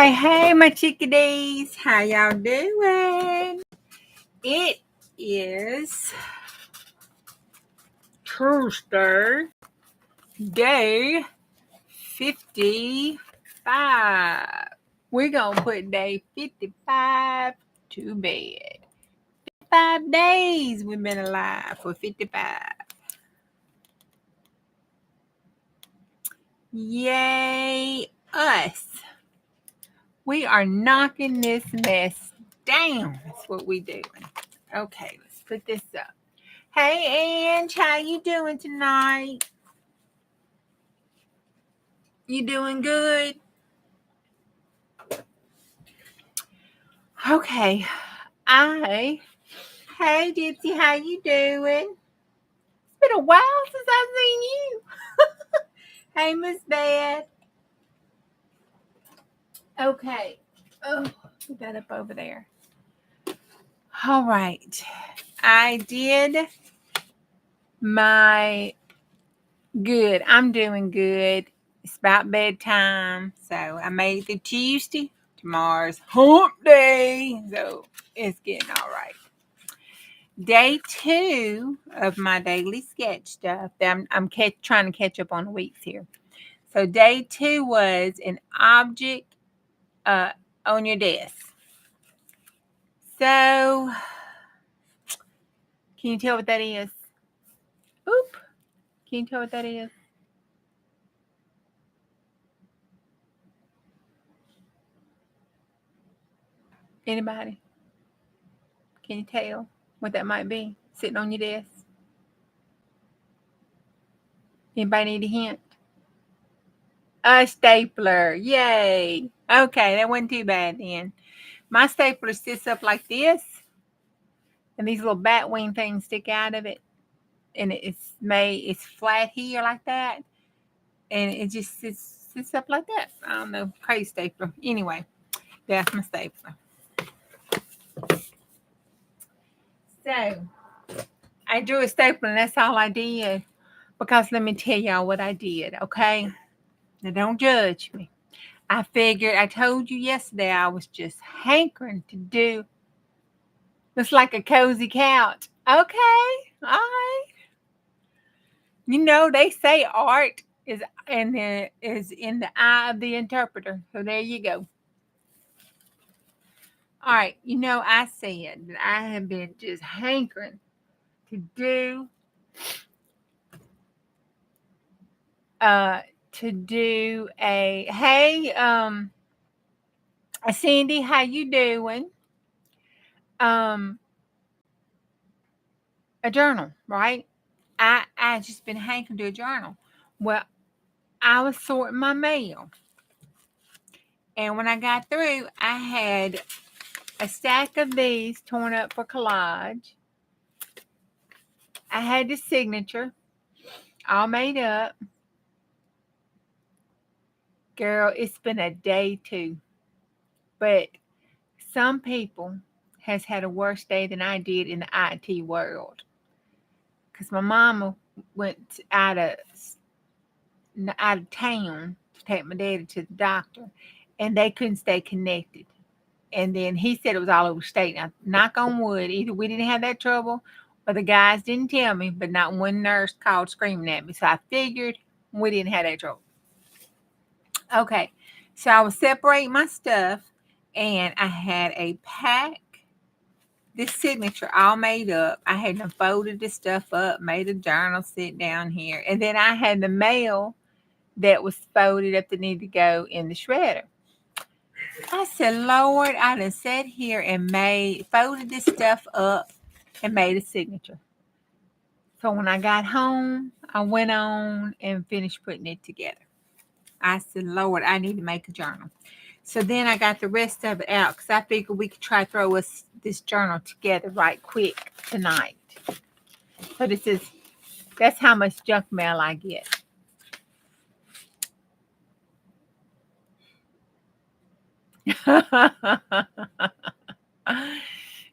Hey, my chickadees. How y'all doing? It is Tuesday, day 55. We're going to put day 55 to bed. 5 days we've been alive for 55. Yay, us. We are knocking this mess down. That's what we doing. Okay, let's put this up. Hey, Ange, how you doing tonight? You doing good? Okay. Hey, Gypsy, how you doing? It's been a while since I've seen you. Hey, Miss Beth. Okay. Oh, we got up over there. All right. I did my good. I'm doing good. It's about bedtime. So I made it through Tuesday. Tomorrow's hump day. So it's getting all right. Day 2 of my daily sketch stuff. I'm trying to catch up on the weeks here. So day 2 was an object on your desk. So can you tell what that is? Oop. Can you tell what that is? Anybody? Can you tell what that might be sitting on your desk? Anybody need a hint? A stapler. Yay. Okay, that wasn't too bad then. My stapler sits up like this, and these little bat wing things stick out of it. And it's flat here like that. And it just sits up like that. I don't know. Crazy stapler. Anyway, that's my stapler. So I drew a stapler, and that's all I did. Because let me tell y'all what I did, okay? Now don't judge me. I figured, I told you yesterday I was just hankering to do. Looks like a cozy couch. Okay, all right. You know, they say art is in the eye of the interpreter. So there you go. All right, you know, I said that I have been just hankering to do a hey, Cindy, how you doing? A journal, right? I just been hankering to do a journal. Well, I was sorting my mail, and when I got through, I had a stack of these torn up for collage. I had the signature all made up. Girl, it's been a day too. But some people has had a worse day than I did in the IT world. Because my mama went out of town to take my daddy to the doctor, and they couldn't stay connected. And then he said it was all over state. Now, knock on wood, either we didn't have that trouble or the guys didn't tell me, but not one nurse called screaming at me. So I figured we didn't have that trouble. Okay, so I was separating my stuff, and I had a pack, this signature all made up. I had folded this stuff up, made a journal sit down here, and then I had the mail that was folded up that needed to go in the shredder. I said, Lord, I done sat here and folded this stuff up and made a signature. So when I got home, I went on and finished putting it together. I said, Lord, I need to make a journal. So then I got the rest of it out because I figured we could try to throw this journal together right quick tonight. So that's how much junk mail I get.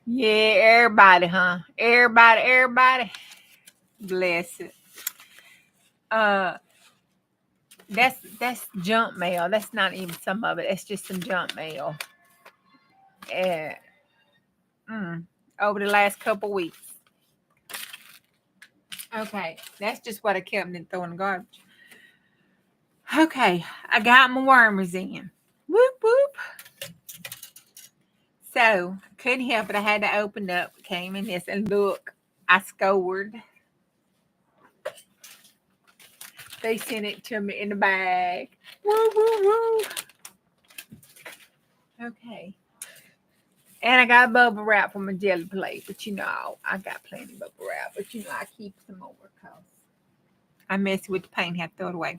Yeah, everybody, huh? Everybody. Bless it. That's junk mail. That's not even some of it. It's just some junk mail. Uh, mm, over the last couple weeks. Okay, that's just what I kept and throwing in the garbage. Okay, I got my wormers in. Whoop whoop. So couldn't help it. I had to open up. Came in this and look, I scored. They sent it to me in the bag. Woo woo woo. Okay. And I got bubble wrap for my jelly plate, but I got plenty of bubble wrap, but I keep some more because I mess with the paint, have to throw it away.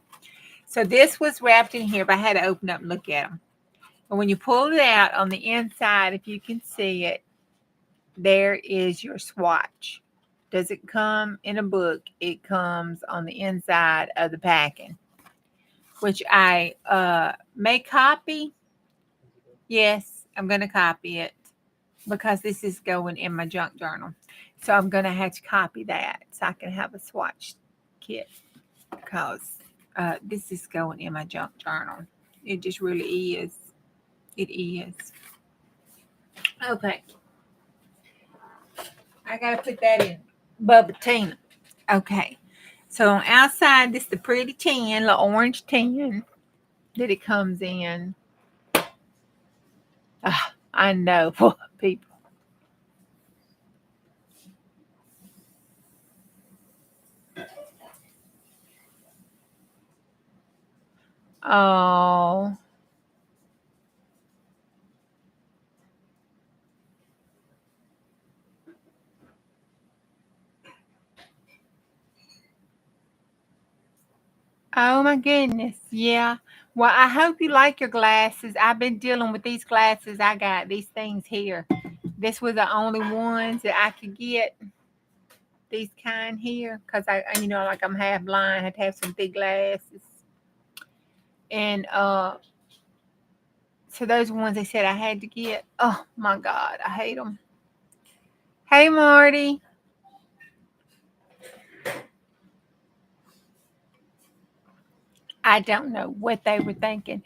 So this was wrapped in here, but I had to open up and look at them. And when you pull it out on the inside, if you can see it, there is your swatch. Does it come in a book? It comes on the inside of the packing, which I may copy. Yes, I'm going to copy it because this is going in my junk journal. So I'm going to have to copy that so I can have a swatch kit because this is going in my junk journal. It just really is. It is. Okay. I got to put that in. Bubba Tina. Okay. So on outside, this is the pretty tin, the orange tin that it comes in. I know, people. Oh. Oh my goodness. Yeah. Well, I hope you like your glasses. I've been dealing with these glasses. I got these things here. This was the only ones that I could get. These kind here. Because like I'm half blind. I had to have some big glasses. And so those ones they said I had to get. Oh my God. I hate them. Hey Marty. I don't know what they were thinking.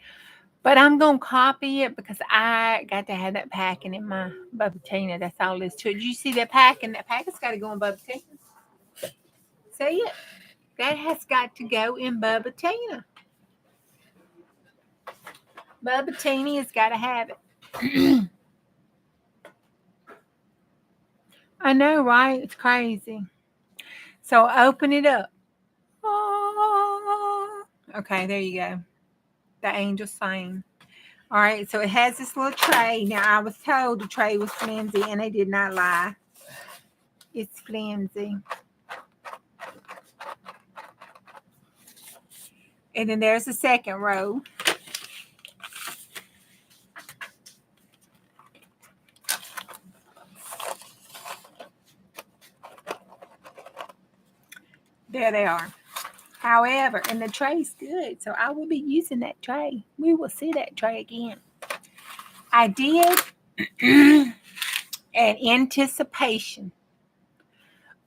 But I'm gonna copy it because I got to have that packing in my Bubba Tina. That's all there is to it. Did you see that packing? That packing's got to go in Bubba Tina. See it? That has got to go in Bubba Tina. Bubba Tina has got to have it. I know, right? It's crazy. So open it up. Oh. Okay, there you go. The angel sang. All right, so it has this little tray. Now, I was told the tray was flimsy, and they did not lie. It's flimsy. And then there's the second row. There they are. However, and the tray's good, so I will be using that tray. We will see that tray again. I did an anticipation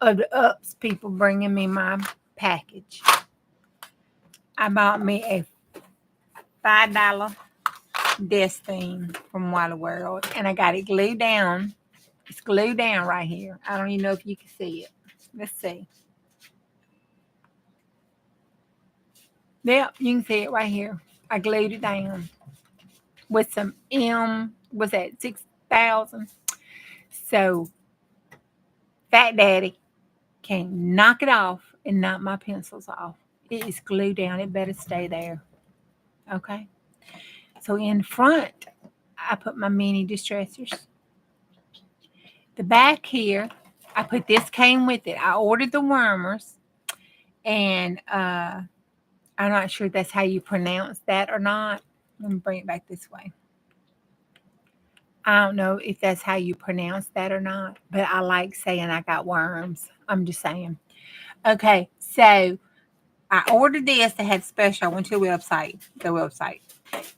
of the ups people bringing me my package. I bought me a $5 desk thing from Walla World, and I got it glued down. It's glued down right here. I don't even know if you can see it. Let's see. Yep, you can see it right here. I glued it down with some was that 6,000? So Fat Daddy can knock it off and knock my pencils off. It is glued down. It better stay there. Okay. So in front, I put my mini distressors. The back here, I put this came with it. I ordered the wormers, and I'm not sure if that's how you pronounce that or not. Let me bring it back this way. I don't know if that's how you pronounce that or not, but I like saying I got worms. I'm just saying. Okay, so I ordered this. They had special. I went to the website,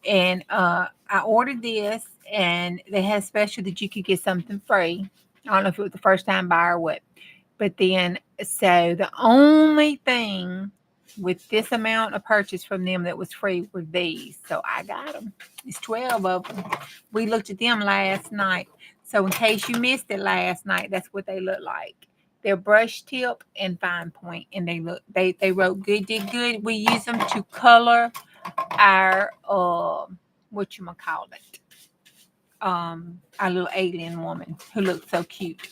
and I ordered this, and they had special that you could get something free. I don't know if it was the first time buyer or what, but then so the only thing with this amount of purchase from them that was free were these. So I got them. It's 12 of them. We looked at them last night. So in case you missed it last night, that's what they look like. They're brush tip and fine point, and they wrote good, did good. We use them to color our whatchamacallit, our little alien woman who looks so cute.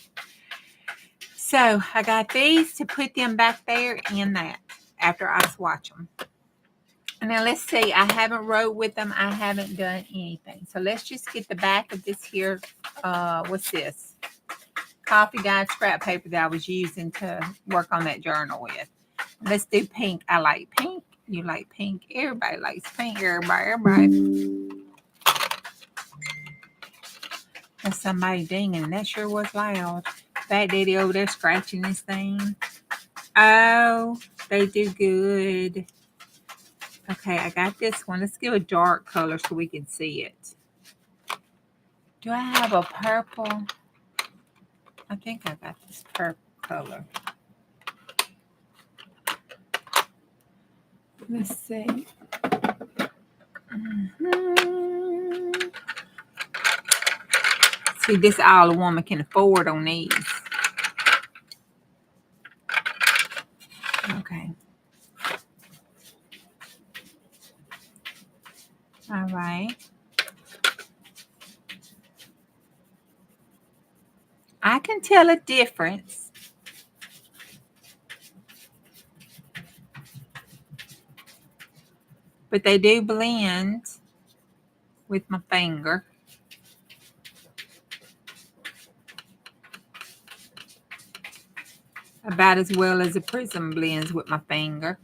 So I got these to put them back there in that after I swatch them. Now let's see. I haven't wrote with them. I haven't done anything. So let's just get the back of this here. What's this? Coffee dyed scrap paper that I was using to work on that journal with. Let's do pink. I like pink. You like pink. Everybody likes pink. Everybody. That's somebody dinging. That sure was loud. Fat Daddy over there scratching this thing. Oh, they do good. Okay, I got this one. Let's give a dark color so we can see it. Do I have a purple? I think I got this purple color. Let's see. See, this all a woman can afford on these. Okay. All right. I can tell a difference. But they do blend with my finger. About as well as a prism blends with my finger.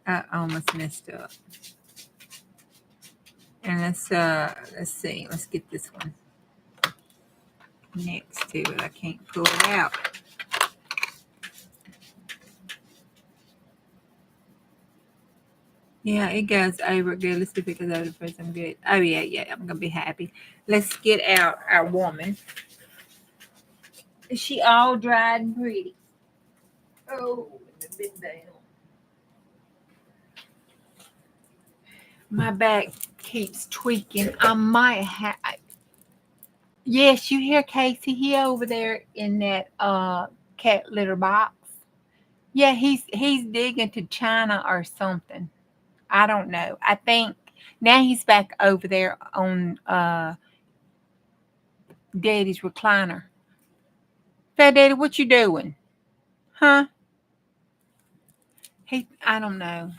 I almost messed up. And let's see. Let's get this one next to it. I can't pull it out. Yeah, it goes over good. Let's see if it goes over the prism good. Oh yeah, I'm gonna be happy. Let's get out our woman. Is she all dried and pretty? Oh, it's been down. My back keeps tweaking. I might have. Yes, you hear Casey? He over there in that cat litter box. Yeah, he's digging to China or something. I don't know. I think now he's back over there on Daddy's recliner. Fat Daddy, what you doing? Huh? I don't know.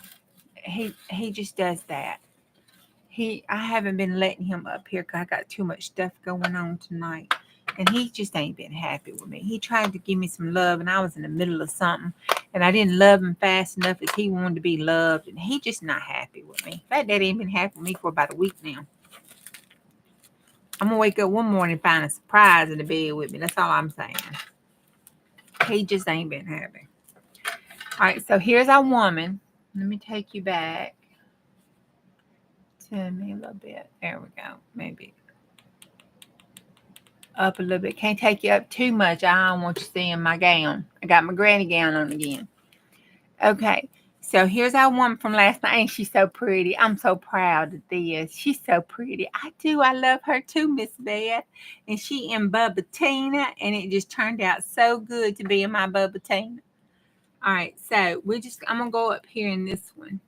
He just does that. I haven't been letting him up here because I got too much stuff going on tonight. And he just ain't been happy with me. He tried to give me some love, and I was in the middle of something, and I didn't love him fast enough as he wanted to be loved, and he just not happy with me. Fat Daddy ain't been happy with me for about a week now. I'm gonna wake up one morning and find a surprise in the bed with me. That's all I'm saying. He just ain't been happy. All right, so here's our woman. Let me take you back to me a little bit. There we go. Maybe up a little bit. Can't take you up too much. I don't want you seeing my gown. I got my granny gown on again. Okay. So here's our woman from last night. Ain't she so pretty? I'm so proud of this. She's so pretty. I do. I love her too, Miss Beth. And she in Bubba Tina. And it just turned out so good to be in my Bubba Tina. All right. So I'm going to go up here in this one.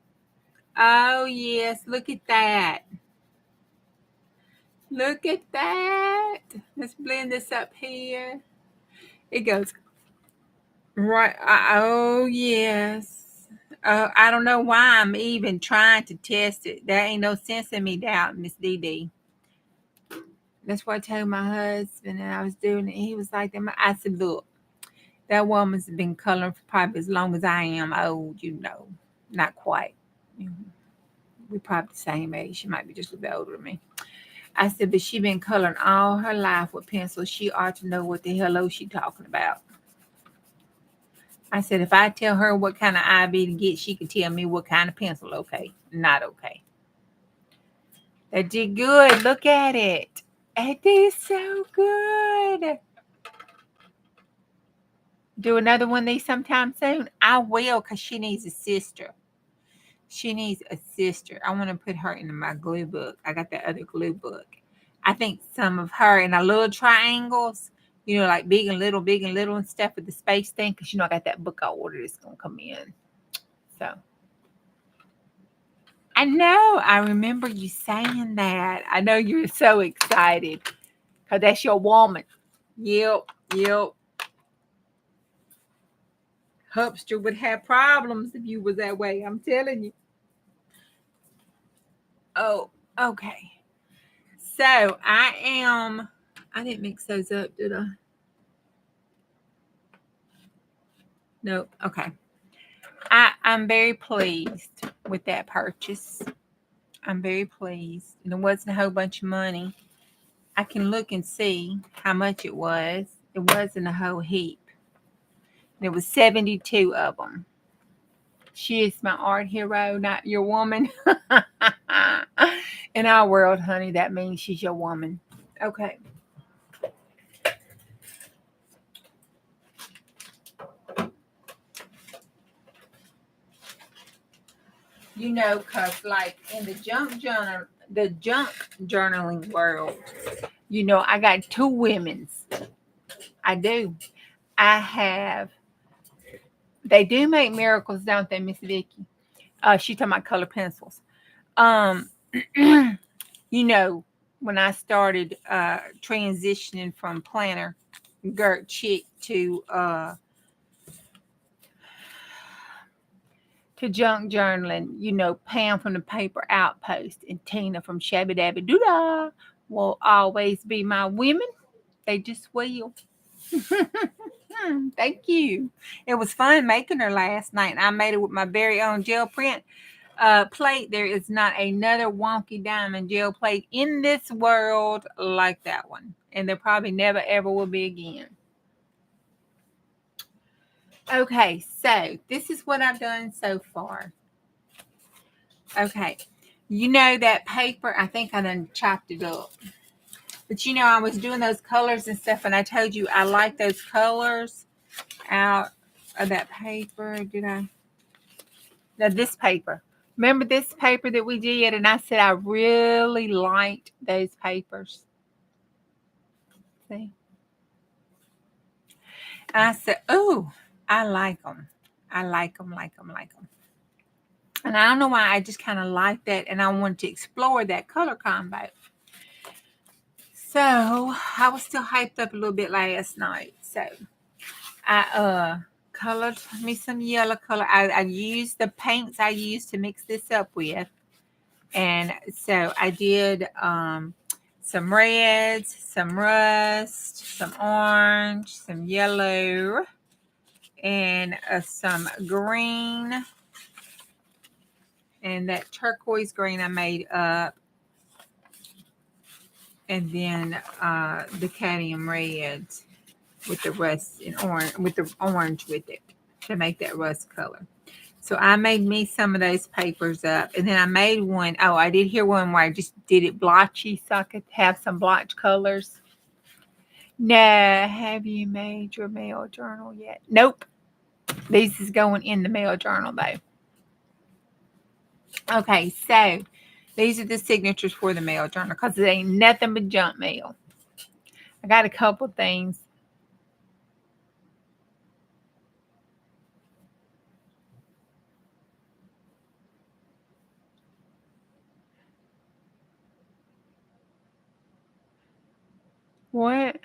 Oh, yes. Look at that. Look at that. Let's blend this up here. It goes right. Oh, yes. I don't know why I'm even trying to test it. There ain't no sense in me doubting Miss DD. That's what I told my husband, and I was doing it. He was like, I said, look, that woman's been coloring for probably as long as I am old, Not quite. We're probably the same age. She might be just a little bit older than me. I said, but she been coloring all her life with pencils. She ought to know what the hello she talking about. I said, if I tell her what kind of IV to get, she can tell me what kind of pencil okay, not okay. That did good. Look at it. It did so good. do another one of these sometime soon? I will, because she needs a sister. She needs a sister. I want to put her in my glue book. I got that other glue book. I think some of her in a little triangles, like big and little and stuff with the space thing. Because, I got that book I ordered. It's going to come in. So, I know. I remember you saying that. I know you're so excited. Because that's your woman. Yep. Hupster would have problems if you was that way. I'm telling you. Oh, okay. So I didn't mix those up, did I? Nope. Okay. I'm very pleased with that purchase. I'm very pleased. And it wasn't a whole bunch of money. I can look and see how much it was. It wasn't a whole heap. There was 72 of them. She is my art hero, not your woman. In our world, honey, that means she's your woman. Okay. Because like in the junk journaling world, I got two women's. I do. They do make miracles, don't they, Miss Vicky? She talking about color pencils. Um, when I started transitioning from planner Gert chick to junk journaling, Pam from the Paper Outpost and Tina from Shabby Dabby Doodah will always be my women. They just will. Thank you. It was fun making her last night. I made it with my very own gel print plate. There is not another wonky diamond gel plate in this world like that one. And there probably never ever will be again. Okay, so this is what I've done so far. Okay, that paper, I think I done chopped it up. But I was doing those colors and stuff, and I told you I like those colors out of that paper. Did I? Now, this paper. Remember this paper that we did? And I said I really liked those papers. See? And I said, oh, I like them. I like them. And I don't know why, I just kind of like that, and I wanted to explore that color combo. So I was still hyped up a little bit last night. So I colored me some yellow color. I used the paints I used to mix this up with. And so I did some reds, some rust, some orange, some yellow, and some green. And that turquoise green I made up. And then the cadmium reds with the rust and orange, with the orange with it to make that rust color. So I made me some of those papers up. And then I made one. Oh, I did hear one where I just did it blotchy so I could have some blotch colors. No, have you made your mail journal yet? Nope. This is going in the mail journal though. Okay, so these are the signatures for the mail journal because it ain't nothing but junk mail. I got a couple things. What?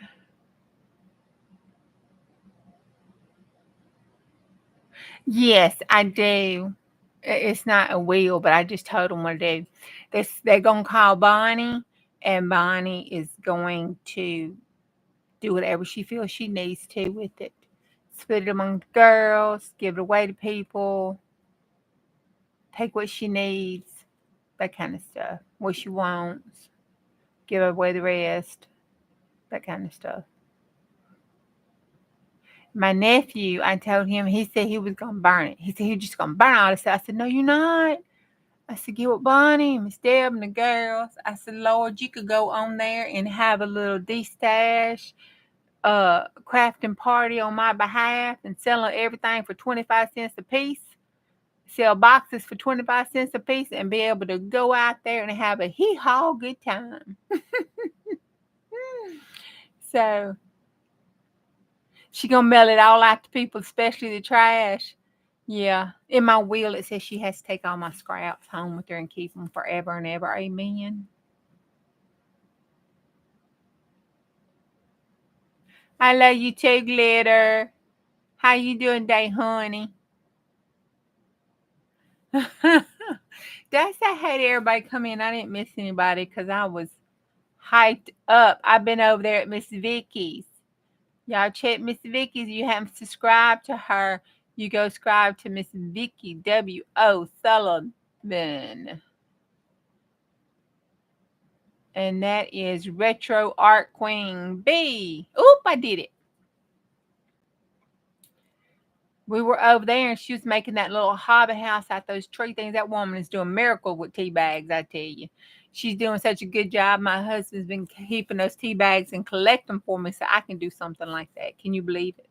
Yes, I do. It's not a wheel, but I just told them what to do. They're going to call Bonnie, and Bonnie is going to do whatever she feels she needs to with it. Split it among the girls, give it away to people, take what she needs, that kind of stuff. What she wants, give away the rest, that kind of stuff. My nephew, I told him, he said he was going to burn it. He said he was just going to burn all this stuff. I said, no, you're not. I said, get with Bonnie and Miss Deb and the girls. I said, Lord, you could go on there and have a little destash crafting party on my behalf and selling everything for 25 cents a piece, sell boxes for 25 cents a piece, and be able to go out there and have a hee-haw good time. So she gonna mail it all out to people, especially the trash. Yeah. In my will, it says she has to take all my scraps home with her and keep them forever and ever. Amen. I love you too, Glitter. How you doing today, honey? That's I had everybody come in. I didn't miss anybody because I was hyped up. I've been over there at Miss Vicky's. Y'all check Miss Vicky's. You haven't subscribed to her. You go subscribe to Miss Vicky W.O. Sullivan. And that is Retro Art Queen B. Oop, I did it. We were over there and she was making that little hobby house out those tree things. That woman is doing miracles with tea bags, I tell you. She's doing such a good job. My husband's been keeping those tea bags and collect them for me so I can do something like that. Can you believe it?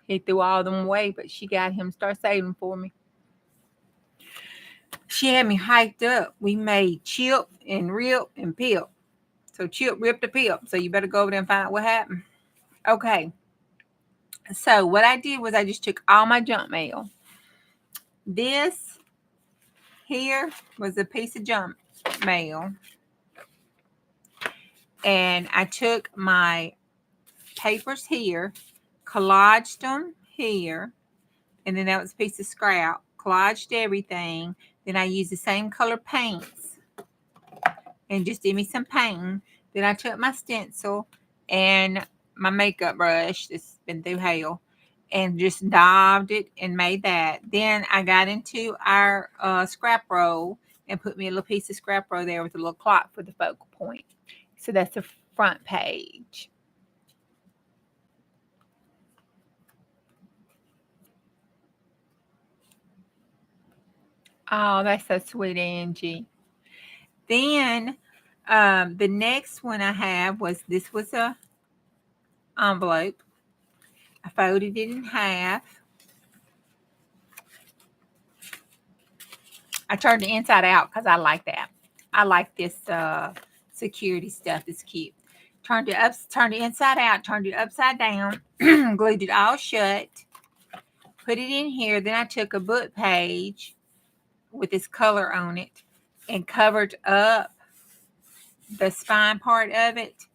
He threw all of them away, but she got him to start saving for me. She had me hyped up. We made chip and rip and pip. So chip, ripped, and pip. So you better go over there and find out what happened. Okay. So what I did was I just took all my junk mail. This here was a piece of junk mail. And I took my papers here, collaged them here, and then that was a piece of scrap, collaged everything. Then I used the same color paints and just did me some painting. Then I took my stencil and my makeup brush that's been through hell and just daubed it and made that. Then I got into our scrap roll and put me a little piece of scrap roll there with a little clock for the focal point. So that's the front page. Oh, that's so sweet, Angie. Then the next one I have was this was a envelope. I folded it in half. I turned the inside out because I like that. I like this security stuff. It's cute. Turned the inside out, turned it upside down, glued it all shut, put it in here. Then I took a book page with this color on it and covered up the spine part of it.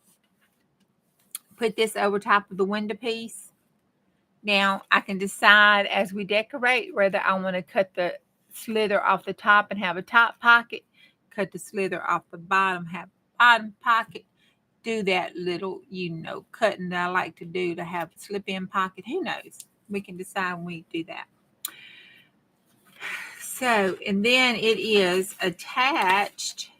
Put this over top of the window piece. Now I can decide as we decorate whether I want to cut the slither off the top and have a top pocket, cut the slither off the bottom, have a bottom pocket, do that little, cutting that I like to do to have a slip-in pocket. Who knows? We can decide when we do that. So, and then it is attached.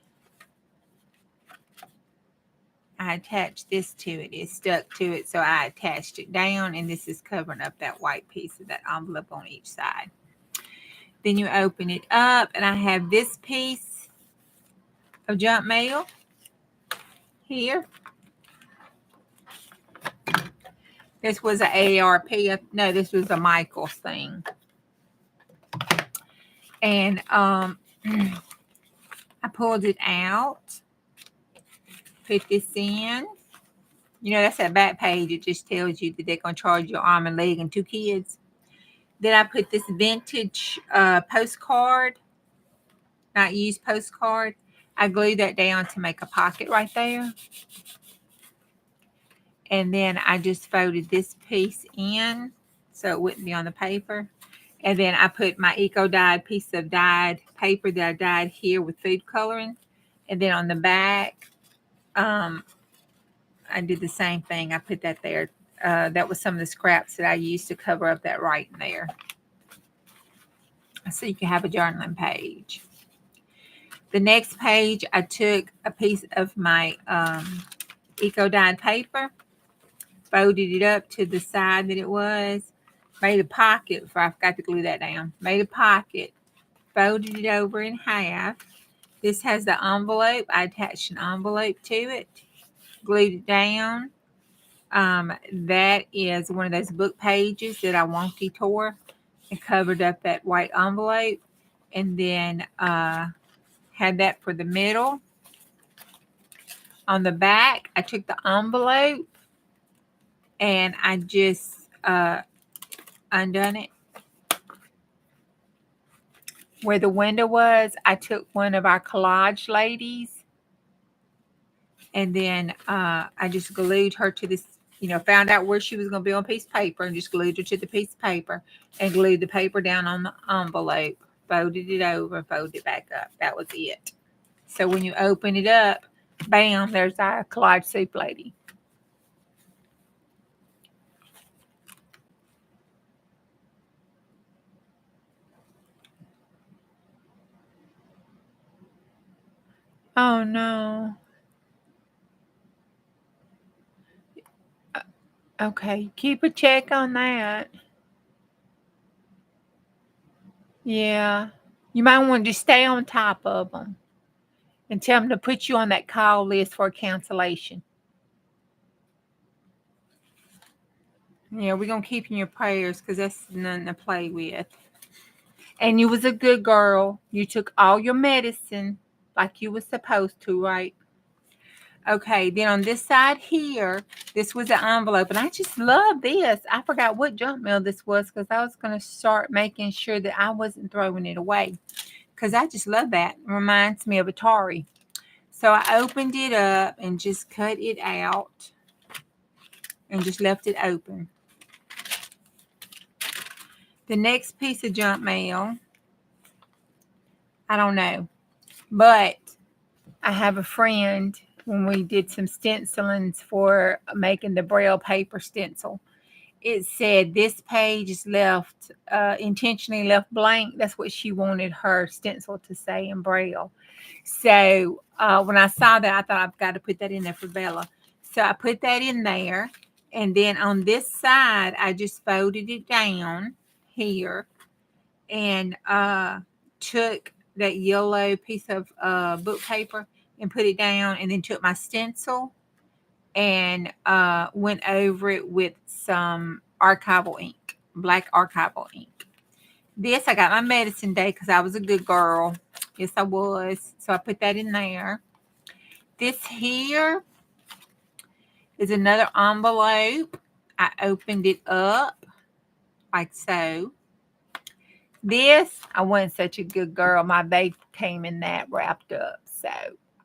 I attached this to it. It's stuck to it, so I attached it down, and this is covering up that white piece of that envelope on each side. Then you open it up, and I have this piece of junk mail here. This was an AARP. No, this was a Michael's thing. And I pulled it out, put this in. That's that back page. It just tells you that they're going to charge your arm and leg and 2 kids. Then I put this vintage postcard, not used postcard. I glued that down to make a pocket right there. And then I just folded this piece in so it wouldn't be on the paper. And then I put my eco-dyed piece of dyed paper that I dyed here with food coloring. And then on the back, I did the same thing. I put that there. That was some of the scraps that I used to cover up that writing there. So you can have a journaling page. The next page, I took a piece of my eco-dyed paper, folded it up to the side that it was, made a pocket before I forgot to glue that down. Made a pocket, folded it over in half. This has the envelope. I attached an envelope to it, glued it down. That is one of those book pages that I wonky tore and covered up that white envelope. And then had that for the middle. On the back, I took the envelope and I just undone it. Where the window was, I took one of our collage ladies and then I just glued her to this, found out where she was going to be on a piece of paper and just glued her to the piece of paper and glued the paper down on the envelope, folded it over, folded it back up. That was it. So when you open it up, bam, there's our collage soup lady. Oh no. Okay, keep a check on that. Yeah. You might want to just stay on top of them and tell them to put you on that call list for cancellation. Yeah, we're going to keep in your prayers because that's nothing to play with. And you was a good girl. You took all your medicine like you was supposed to, right? Okay, then on this side here, this was an envelope. And I just love this. I forgot what junk mail this was because I was going to start making sure that I wasn't throwing it away. Because I just love that. It reminds me of Atari. So I opened it up and just cut it out and just left it open. The next piece of junk mail, I don't know. But I have a friend when we did some stencilings for making the Braille paper stencil. It said this page is left, intentionally left blank. That's what she wanted her stencil to say in Braille. So when I saw that, I thought I've got to put that in there for Bella. So I put that in there. And then on this side, I just folded it down here and took that yellow piece of book paper and put it down, and then took my stencil and went over it with some archival ink, black archival ink. This, I got my medicine day because I was a good girl. Yes, I was. So I put that in there. This here is another envelope. I opened it up like so. This, I wasn't such a good girl. My baby came in that wrapped up. So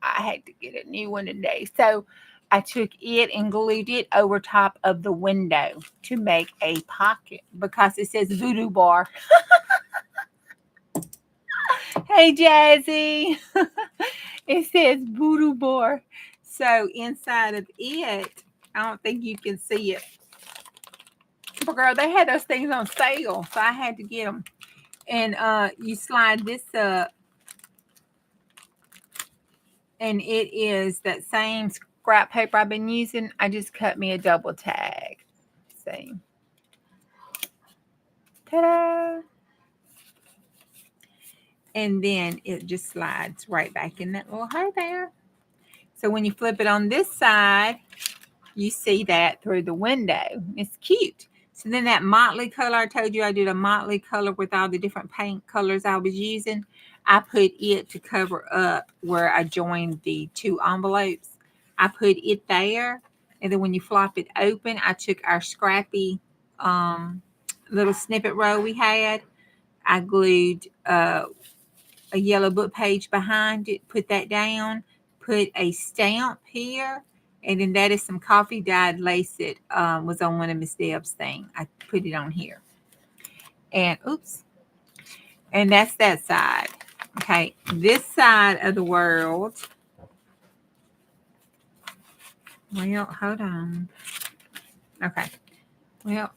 I had to get a new one today. So I took it and glued it over top of the window to make a pocket because it says voodoo bar. Hey, Jazzy. It says voodoo bar. So inside of it, I don't think you can see it. But girl, they had those things on sale. So I had to get them. And you slide this up. And it is that same scrap paper I've been using. I just cut me a double tag. See. Ta-da! And then it just slides right back in that little hole there. So when you flip it on this side, you see that through the window. It's cute. So then that motley color, I told you I did a motley color with all the different paint colors I was using. I put it to cover up where I joined the two envelopes. I put it there. And then when you flop it open, I took our scrappy little snippet row we had. I glued a yellow book page behind it, put that down, put a stamp here, and then that is some coffee dyed lace that was on one of Miss Deb's thing. I put it on here. And oops. And that's that side. Okay. This side of the world. Well, hold on. Okay. Well.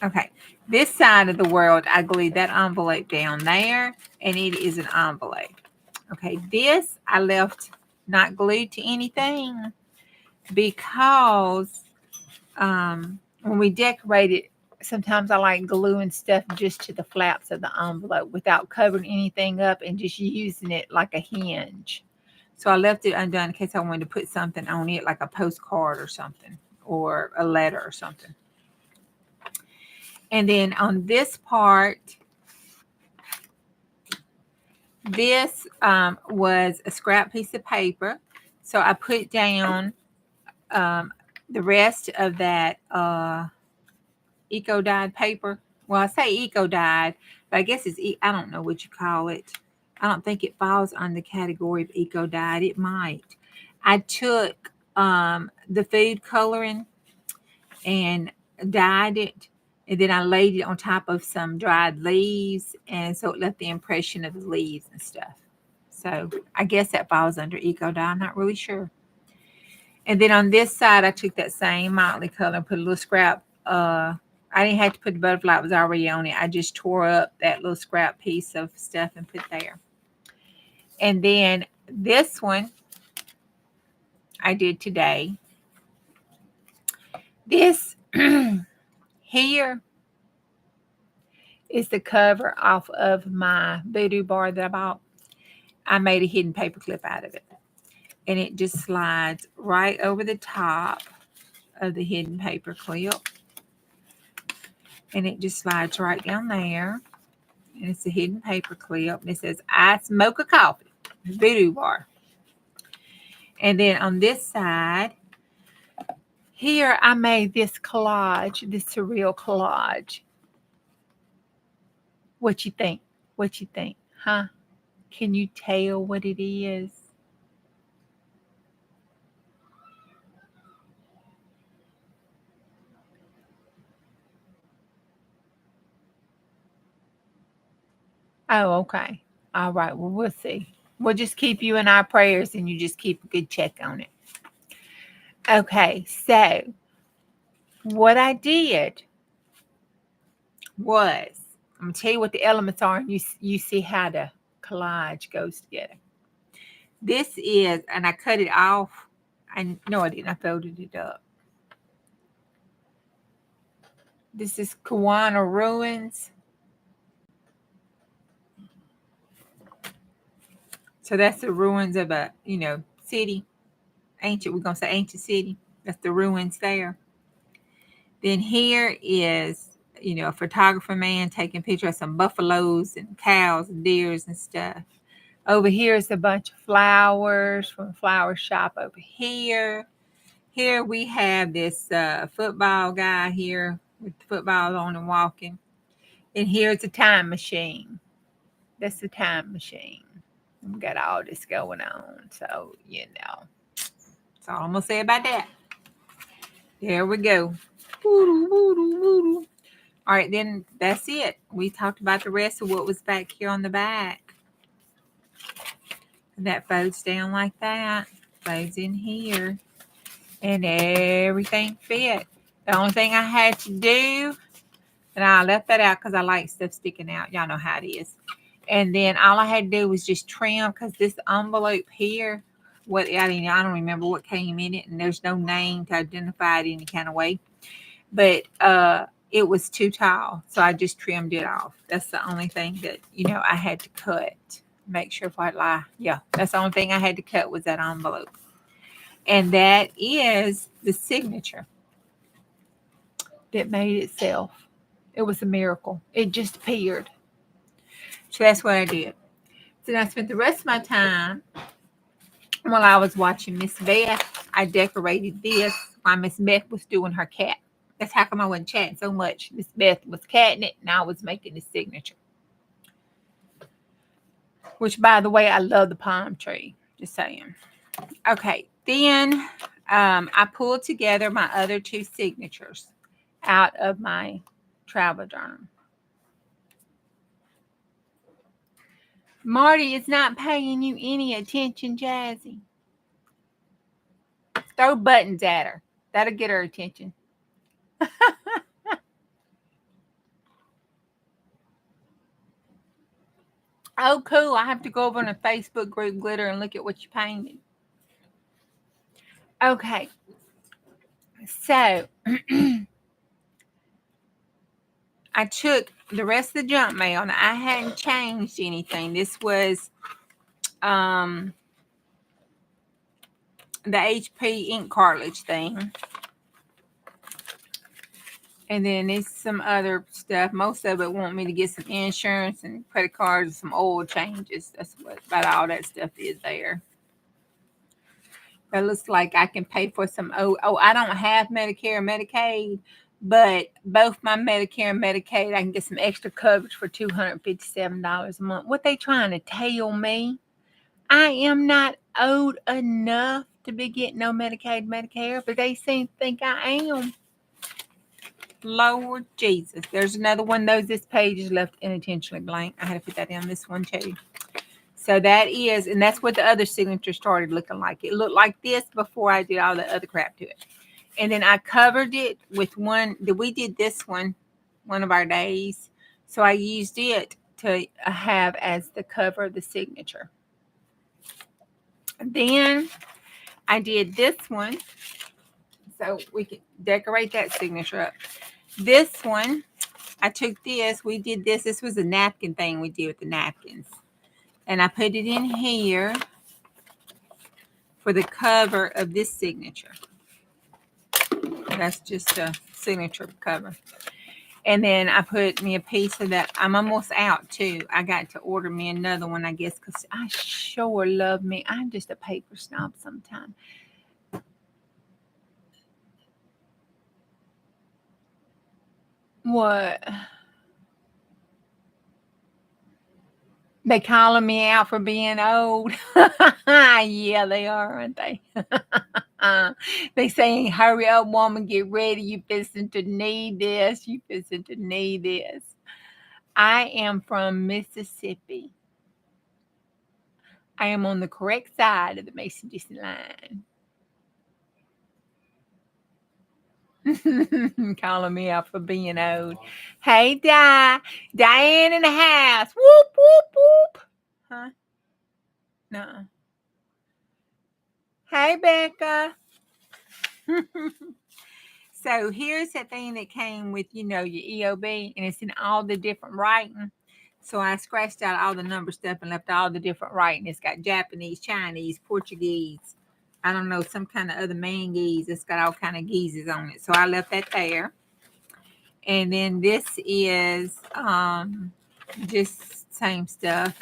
Okay. This side of the world, I glued that envelope down there, and it is an envelope. Okay, this I left not glued to anything because when we decorate it, sometimes I like gluing stuff just to the flaps of the envelope without covering anything up and just using it like a hinge. So I left it undone in case I wanted to put something on it, like a postcard or something, or a letter or something. And then on this part, this was a scrap piece of paper. So I put down the rest of that eco-dyed paper. Well, I say eco-dyed, but I guess it's, I don't know what you call it. I don't think it falls on the category of eco-dyed. It might. I took the food coloring and dyed it, and then I laid it on top of some dried leaves, and so it left the impression of the leaves and stuff. So I guess that falls under eco-dye. I'm not really sure. And then on this side, I took that same motley color and put a little scrap. I didn't have to put the butterfly; it was already on it. I just tore up that little scrap piece of stuff and put there. And then this one I did today. This here is the cover off of my voodoo bar that I bought. I made a hidden paper clip out of it. And it just slides right over the top of the hidden paper clip. And it just slides right down there. And it's a hidden paper clip. And it says, I smoke a coffee. Voodoo bar. And then on this side, here I made this collage, this surreal collage. What you think? What you think? Huh? Can you tell what it is? Oh, okay. All right. Well, we'll see. We'll just keep you in our prayers and you just keep a good check on it. Okay. So, what I did was, I'm going to tell you what the elements are and you see how the collage goes together. This is, and I cut it off. No, I didn't. I folded it up. This is Kiwana Ruins. So that's the ruins of a, city. Ancient, we're going to say ancient city. That's the ruins there. Then here is, a photographer man taking pictures of some buffaloes and cows and deers and stuff. Over here is a bunch of flowers from a flower shop over here. Here we have this football guy here with the football on and walking. And here's a time machine. That's the time machine. We got all this going on. So, that's all I'm going to say about that. There we go. All right, then that's it. We talked about the rest of what was back here on the back. And that folds down like that. Folds in here. And everything fit. The only thing I had to do, and I left that out because I like stuff sticking out. Y'all know how it is. And then all I had to do was just trim because this envelope here, I don't remember what came in it, and there's no name to identify it any kind of way. But it was too tall, so I just trimmed it off. That's the only thing that I had to cut. Make sure if I lie, yeah, that's the only thing I had to cut was that envelope, and that is the signature that made itself. It was a miracle. It just appeared. So that's what I did. So then I spent the rest of my time while I was watching Miss Beth. I decorated this while Miss Beth was doing her cat. That's how come I wasn't chatting so much. Miss Beth was catting it, and I was making the signature. Which, by the way, I love the palm tree. Just saying. Okay, then I pulled together my other two signatures out of my travel journal. Marty is not paying you any attention, Jazzy. Throw buttons at her. That'll get her attention. Oh, cool. I have to go over on a Facebook group, Glitter, and look at what you painted. Okay. So, I took the rest of the junk mail, and I hadn't changed anything. This was the HP ink cartilage thing. And then there's some other stuff. Most of it want me to get some insurance and credit cards and some oil changes. That's what about all that stuff is there. It looks like I can pay for some. I don't have Medicare and Medicaid, but both my Medicare and Medicaid, I can get some extra coverage for $257 a month. What they trying to tell me? I am not owed enough to be getting no Medicaid, Medicare, but they seem to think I am. Lord Jesus. There's another one of those. This page is left unintentionally blank. I had to put that in this one too. So that is, and that's what the other signature started looking like. It looked like this before I did all the other crap to it. And then I covered it with one. We did this one of our days. So I used it to have as the cover of the signature. Then I did this one. So we can decorate that signature up. This one, I took this. We did this. This was a napkin thing we did with the napkins. And I put it in here for the cover of this signature. That's just a signature cover. And then I put me a piece of that. I'm almost out too. I got to order me another one, I guess, because I sure love me. I'm just a paper snob sometimes. What? They calling me out for being old. Yeah, they are, aren't they? They saying, hurry up, woman, get ready. You fixing to need this. You fixing to need this. I am from Mississippi. I am on the correct side of the Mason-Dixon line. Calling me out for being old. Hey, Diane in the house. Whoop, whoop, whoop. Huh? No. Hey, Becca. So here's that thing that came with, your EOB, and it's in all the different writing. So I scratched out all the number stuff and left all the different writing. It's got Japanese, Chinese, Portuguese. I don't know, some kind of other manguese. It's got all kind of geezes on it. So I left that there. And then this is just same stuff.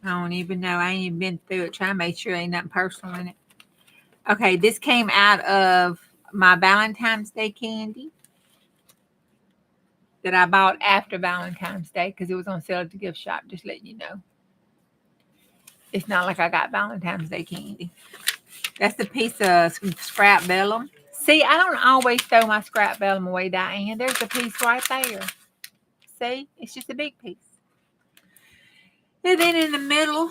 I don't even know. I ain't even been through it. Trying to make sure ain't nothing personal in it. Okay, this came out of my Valentine's Day candy that I bought after Valentine's Day because it was on sale at the gift shop. Just letting you know. It's not like I got Valentine's Day candy. That's the piece of scrap vellum. See, I don't always throw my scrap vellum away, Diane. There's a piece right there. See, it's just a big piece. And then in the middle,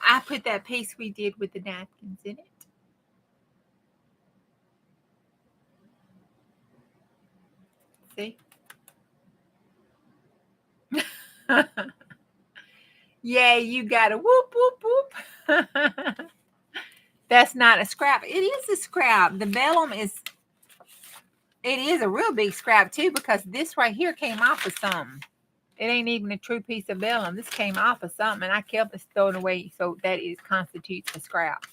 I put that piece we did with the napkins in it. See? Yeah, you got a whoop, whoop, whoop. That's not a scrap. It is a scrap. The vellum it is a real big scrap too, because this right here came off of something. It ain't even a true piece of vellum. This came off of something, and I kept it thrown away, so that constitutes a scrap.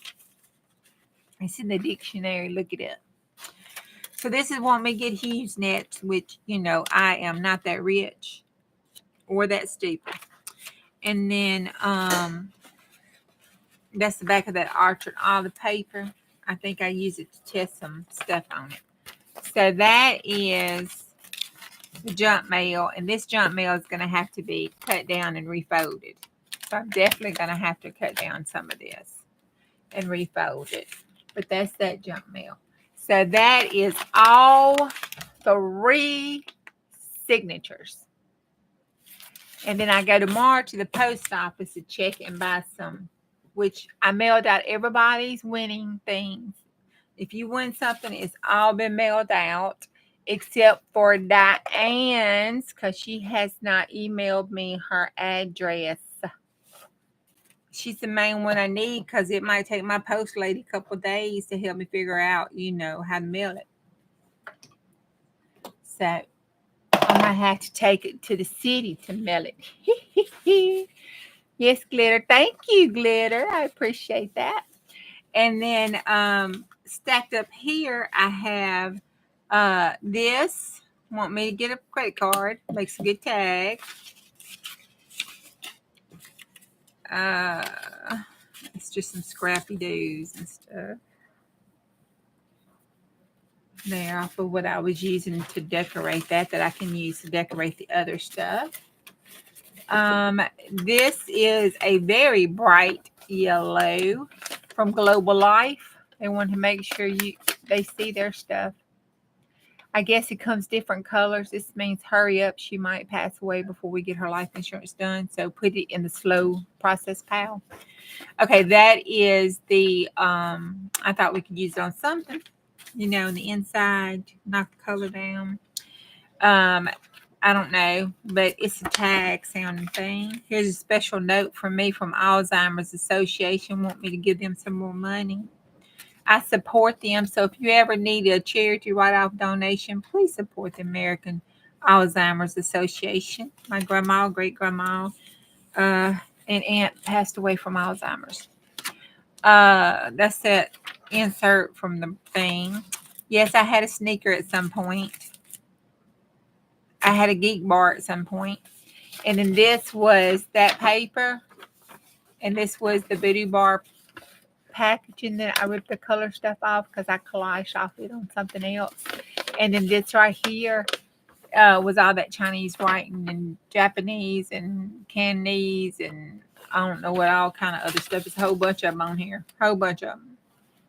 It's in the dictionary. Look it up. So this is when we get huge nets, which, I am not that rich or that stupid. And then that's the back of that Archer all the paper. I think I use it to test some stuff on it. So that is the junk mail, and this junk mail is going to have to be cut down and refolded. So I'm definitely going to have to cut down some of this and refold it. But that's that junk mail. So that is all 3 signatures. And then I go tomorrow to the post office to check and buy some, which I mailed out everybody's winning things. If you win something, it's all been mailed out except for Diane's, because she has not emailed me her address. She's the main one I need, because it might take my post lady a couple of days to help me figure out, how to mail it. So I might have to take it to the city to mail it. Yes, Glitter. Thank you, Glitter. I appreciate that. And then stacked up here, I have this. Want me to get a credit card? Makes a good tag. It's just some scrappy doos and stuff. There, off of what I was using to decorate that I can use to decorate the other stuff. This is a very bright yellow from Global Life. They want to make sure they see their stuff. I guess it comes different colors. This means hurry up. She might pass away before we get her life insurance done. So put it in the slow process pile. Okay, that is the I thought we could use it on something, on the inside, knock the color down. I don't know, but it's a tag sounding thing. Here's a special note from me from Alzheimer's Association. Want me to give them some more money. I support them. So if you ever need a charity write-off donation, please support the American Alzheimer's Association. My grandma, great grandma, and aunt passed away from Alzheimer's. That's that insert from the thing. Yes, I had a sneaker at some point. I had a geek bar at some point. And then this was that paper. And this was the Booty Bar packaging that I ripped the color stuff off because I collaged off it on something else. And then this right here was all that Chinese writing and Japanese and Cantonese and I don't know what all kind of other stuff. It's a whole bunch of them on here. Whole bunch of them.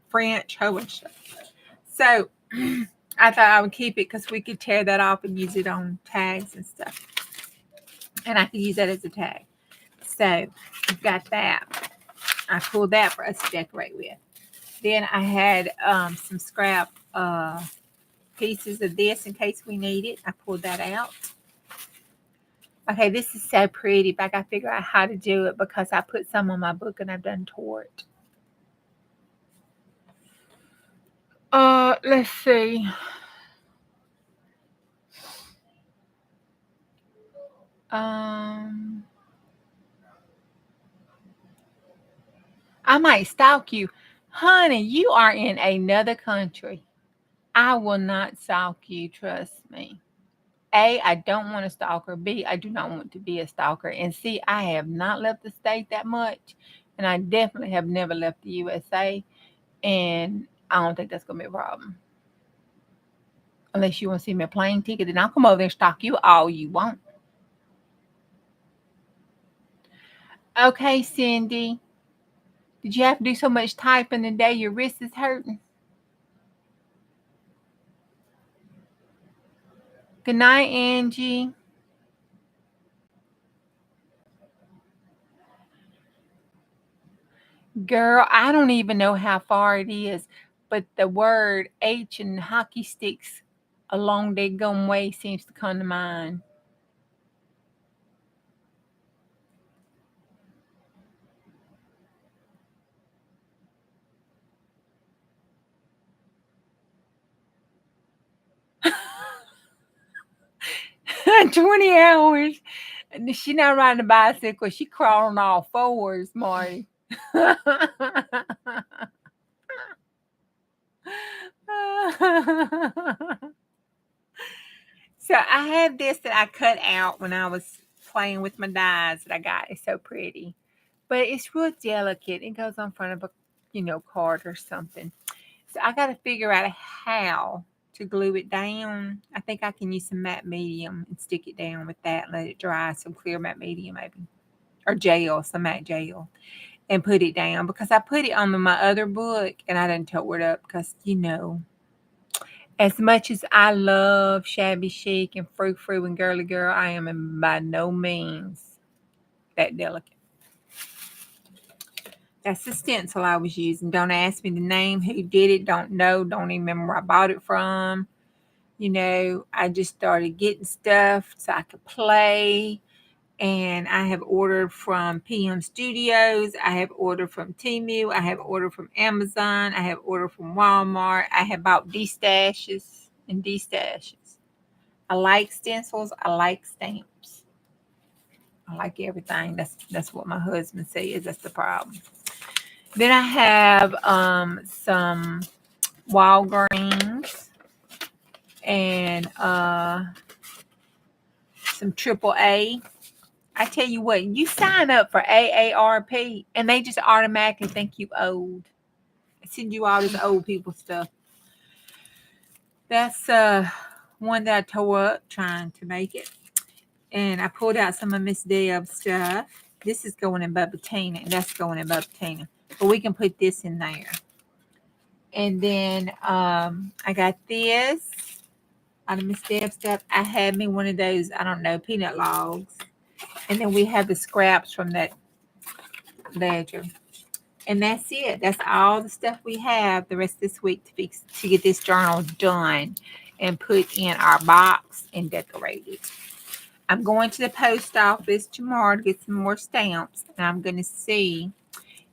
French, whole bunch of stuff. So I thought I would keep it because we could tear that off and use it on tags and stuff. And I could use that as a tag. So we've got that. I pulled that for us to decorate with. Then I had some scrap pieces of this in case we need it. I pulled that out. Okay, this is so pretty, but I got to figure out how to do it because I put some on my book and I've done tore it. Let's see. I might stalk you. Honey, you are in another country. I will not stalk you, trust me. A, I don't want a stalker. B, I do not want to be a stalker. And C, I have not left the state that much. And I definitely have never left the USA. And I don't think that's going to be a problem. Unless you want to see me a plane ticket, then I'll come over there and stalk you all you want. Okay, Cindy. Did you have to do so much typing today your wrist is hurting? Good night, Angie. Girl, I don't even know how far it is, but the word H and hockey sticks along their gum way seems to come to mind. 20 hours. And she not riding a bicycle. She crawling on all fours, Marty. So I have this that I cut out when I was playing with my dies that I got. It's so pretty. But it's real delicate. It goes on front of a, card or something. So I got to figure out how to glue it down. I think I can use some matte medium and stick it down with that and let it dry. Some clear matte medium maybe. Or gel, some matte gel. And put it down. Because I put it on my other book and I didn't tore it up because, as much as I love shabby chic and frou-frou and girly girl, I am by no means that delicate. That's the stencil I was using. Don't ask me the name, who did it, don't know, don't even remember where I bought it from. I just started getting stuff so I could play. And I have ordered from PM Studios. I have ordered from Temu. I have ordered from Amazon. I have ordered from Walmart. I have bought D-stashes and D-stashes. I like stencils. I like stamps. I like everything. That's what my husband says. That's the problem. Then I have some Walgreens and some triple A. I tell you what, you sign up for AARP and they just automatically think you old. I send you all this old people stuff. That's one that I tore up trying to make it. And I pulled out some of Miss Deb's stuff. This is going in Bubba Tina, and that's going in Bubba Tina. But we can put this in there. And then I got this out of Miss Deb's stuff. I had me one of those, I don't know, peanut logs. And then we have the scraps from that ledger. And that's it. That's all the stuff we have the rest of this week to get this journal done and put in our box and decorate it. I'm going to the post office tomorrow to get some more stamps. And I'm going to see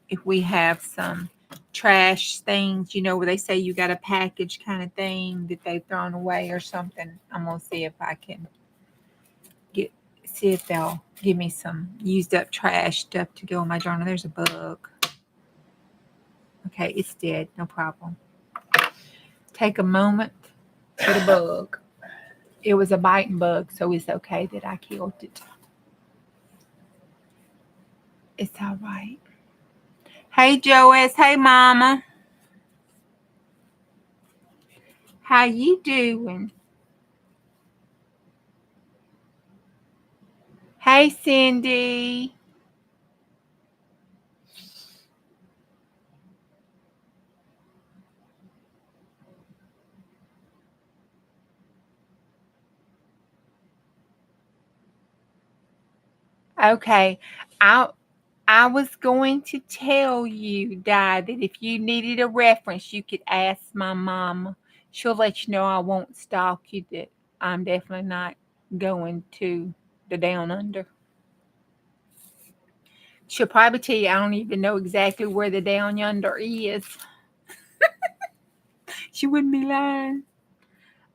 if we have some trash things, you know, where they say you got a package kind of thing that they've thrown away or something. I'm going to see if I can see if they'll give me some used up trash stuff to go in my journal. There's a bug. Okay, it's dead. No problem. Take a moment for the bug. It was a biting bug, so it's okay that I killed it. It's all right. Hey, Joyce. Hey, Mama. How you doing? Hey, Cindy. Okay. I was going to tell you, Di, that if you needed a reference, you could ask my mama. She'll let you know I won't stalk you, that I'm definitely not going to the down under. She'll probably tell you I don't even know exactly where the down yonder is. She wouldn't be lying.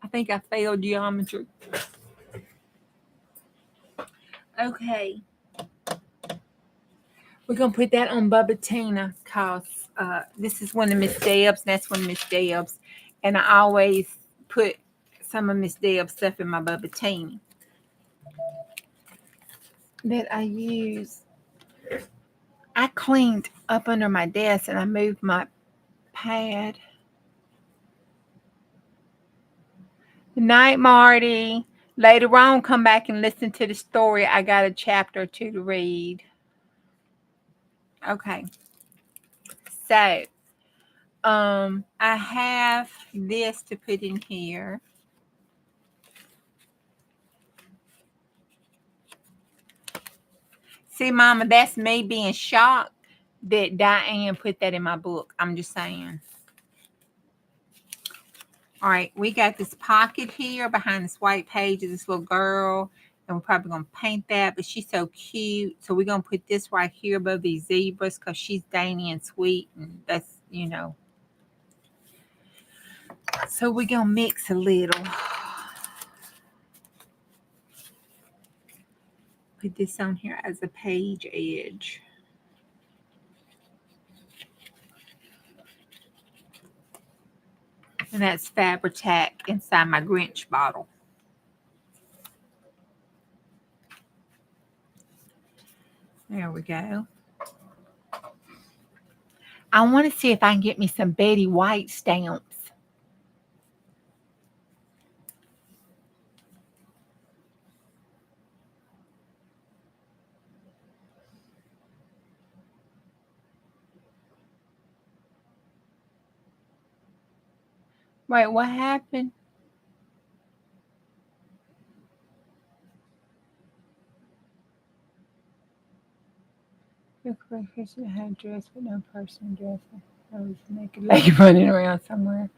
I think I failed geometry. Okay. We're going to put that on Bubba Tina because this is one of Miss Deb's, and that's one of Miss Deb's. And I always put some of Miss Deb's stuff in my Bubba Tina that I use. I cleaned up under my desk and I moved my pad. Good night, Marty. Later on, come back and listen to the story. I got a chapter or two to read. Okay. So, I have this to put in here. See, Mama, that's me being shocked that Diane put that in my book. I'm just saying. All right, we got this pocket here behind this white page of this little girl. And we're probably going to paint that, but she's so cute. So we're going to put this right here above these zebras because she's dainty and sweet. And that's, you know. So we're going to mix a little. Put this on here as a page edge. And that's Fabri-Tac inside my Grinch bottle. There we go. I want to see if I can get me some Betty White stamps. Wait, what happened? Your correct person had a dress, but no person dressed. I was a naked lady running around somewhere.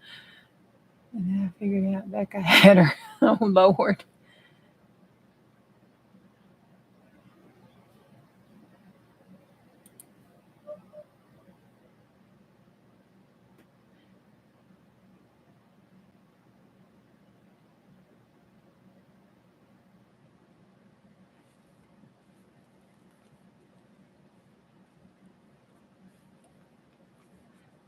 And then I figured out Becca had her. Oh, Lord.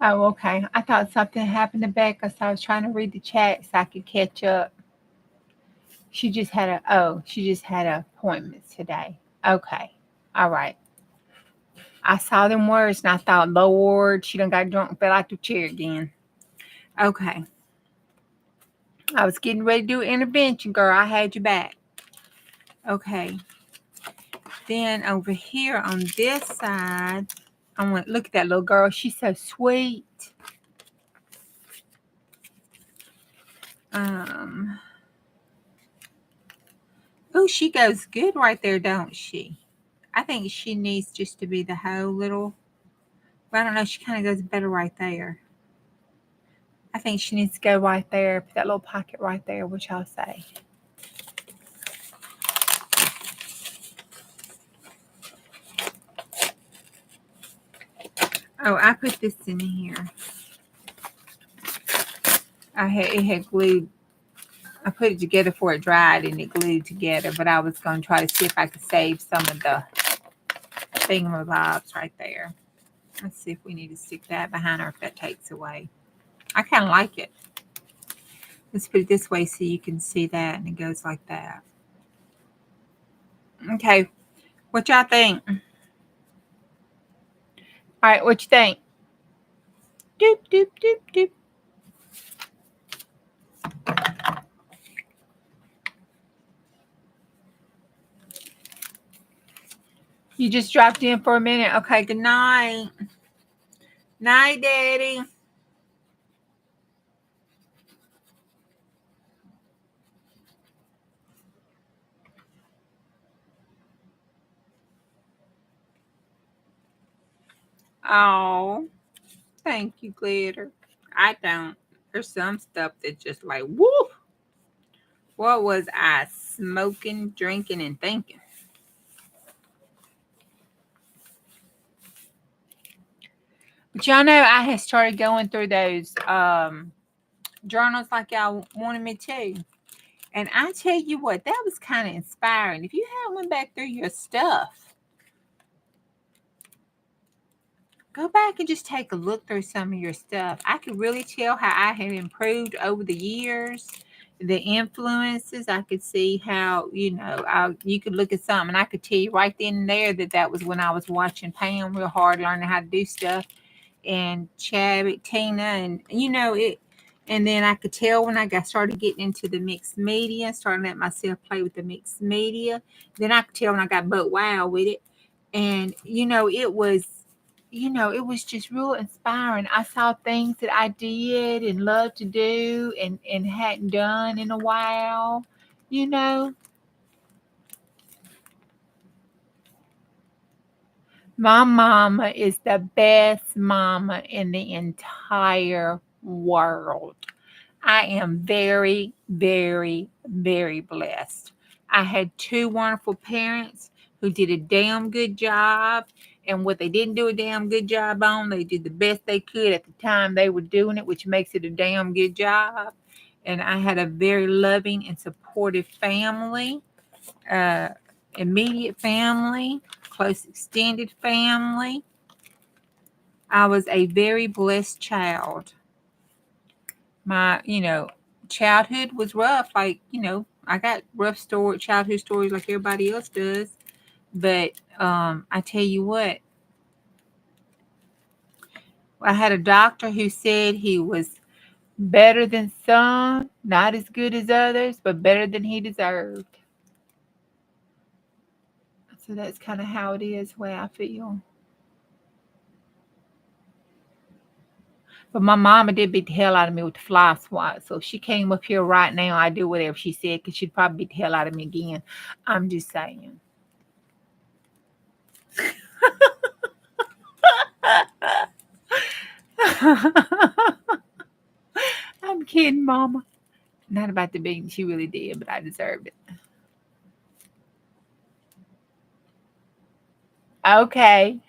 Oh, okay. I thought something happened to Becca, so I was trying to read the chat so I could catch up. She just had an appointment today. Okay. All right. I saw them words and I thought, Lord, she done got drunk and fell out the chair again. Okay. I was getting ready to do an intervention, girl. I had you back. Okay. Then over here on this side, I want to look at that little girl. She's so sweet. Oh, she goes good right there, don't she? I think she needs just to be the whole little. Well, I don't know. She kind of goes better right there. I think she needs to go right there. Put that little pocket right there. What y'all say? Oh, I put this in here. It had glued. I put it together before it dried and it glued together. But I was going to try to see if I could save some of the thingamabobs right there. Let's see if we need to stick that behind her if that takes away. I kind of like it. Let's put it this way so you can see that, and it goes like that. Okay, what y'all think? All right, what you think? Doop, doop, doop, doop. You just dropped in for a minute. Okay, good night. Night, Daddy. Oh, thank you, Glitter. I don't. There's some stuff that's just like, woo. What was I smoking, drinking, and thinking? But y'all know I had started going through those journals like y'all wanted me to. And I tell you what, that was kind of inspiring. If you haven't went back through your stuff, go back and just take a look through some of your stuff. I could really tell how I have improved over the years. The influences, I could see how, you could look at something and I could tell you right then and there that was when I was watching Pam real hard, learning how to do stuff, and Chadwick, Tina, and it. And then I could tell when I started getting into the mixed media, starting to let myself play with the mixed media. Then I could tell when I got butt wild with it. And, it was just real inspiring. I saw things that I did and loved to do and hadn't done in a while, you know. My mama is the best mama in the entire world. I am very, very, very blessed. I had two wonderful parents who did a damn good job. And what they didn't do a damn good job on, they did the best they could at the time they were doing it, which makes it a damn good job. And I had a very loving and supportive family, immediate family, close extended family. I was a very blessed child. My, childhood was rough. Like, I got rough childhood stories like everybody else does. But I tell you what, I had a doctor who said he was better than some, not as good as others, but better than he deserved. So that's kind of how it is, the way I feel. But my mama did beat the hell out of me with the fly swat. So if she came up here right now, I'd do whatever she said because she'd probably beat the hell out of me again. I'm just saying. I'm kidding, Mama. Not about the beating. She really did, but I deserved it. Okay.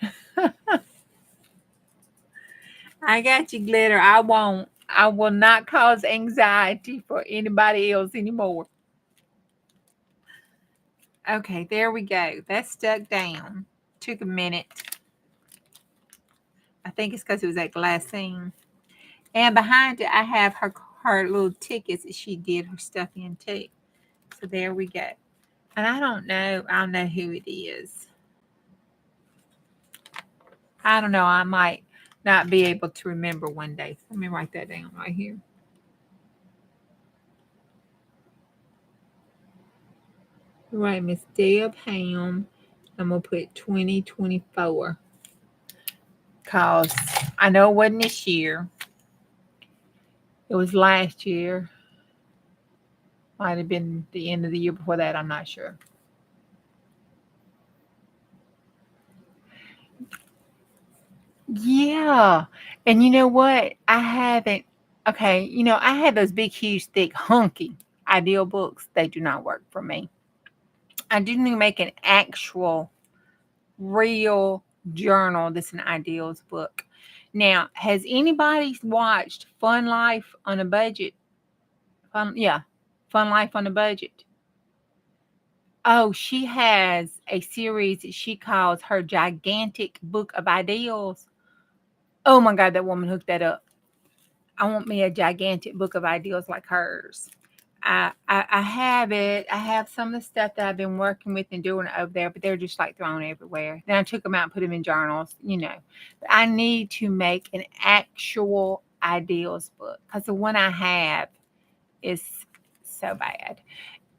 I got you, Glitter. I won't. I will not cause anxiety for anybody else anymore. Okay, there we go. That's stuck down. Took a minute. I think it's because it was at glassine. And behind it, I have her little tickets that she did her stuff in too. So there we go. And I don't know. I don't know who it is. I don't know. I might not be able to remember one day. Let me write that down right here. Right, Miss Deb Ham. I'm gonna put 2024. Cause I know it wasn't this year. It was last year. Might have been the end of the year before that. I'm not sure. Yeah. And you know what? I haven't. Okay. I had those big, huge, thick, hunky ideal books. They do not work for me. I do need to make an actual, real journal that's an ideals book. Now, has anybody watched Fun Life on a Budget? Yeah. Fun Life on a Budget. Oh, she has a series that she calls her Gigantic Book of Ideals. Oh my God, that woman hooked that up. I want me a gigantic book of ideals like hers. I have it. I have some of the stuff that I've been working with and doing over there, but they're just like thrown everywhere. Then I took them out and put them in journals. But I need to make an actual ideals book because the one I have is so bad.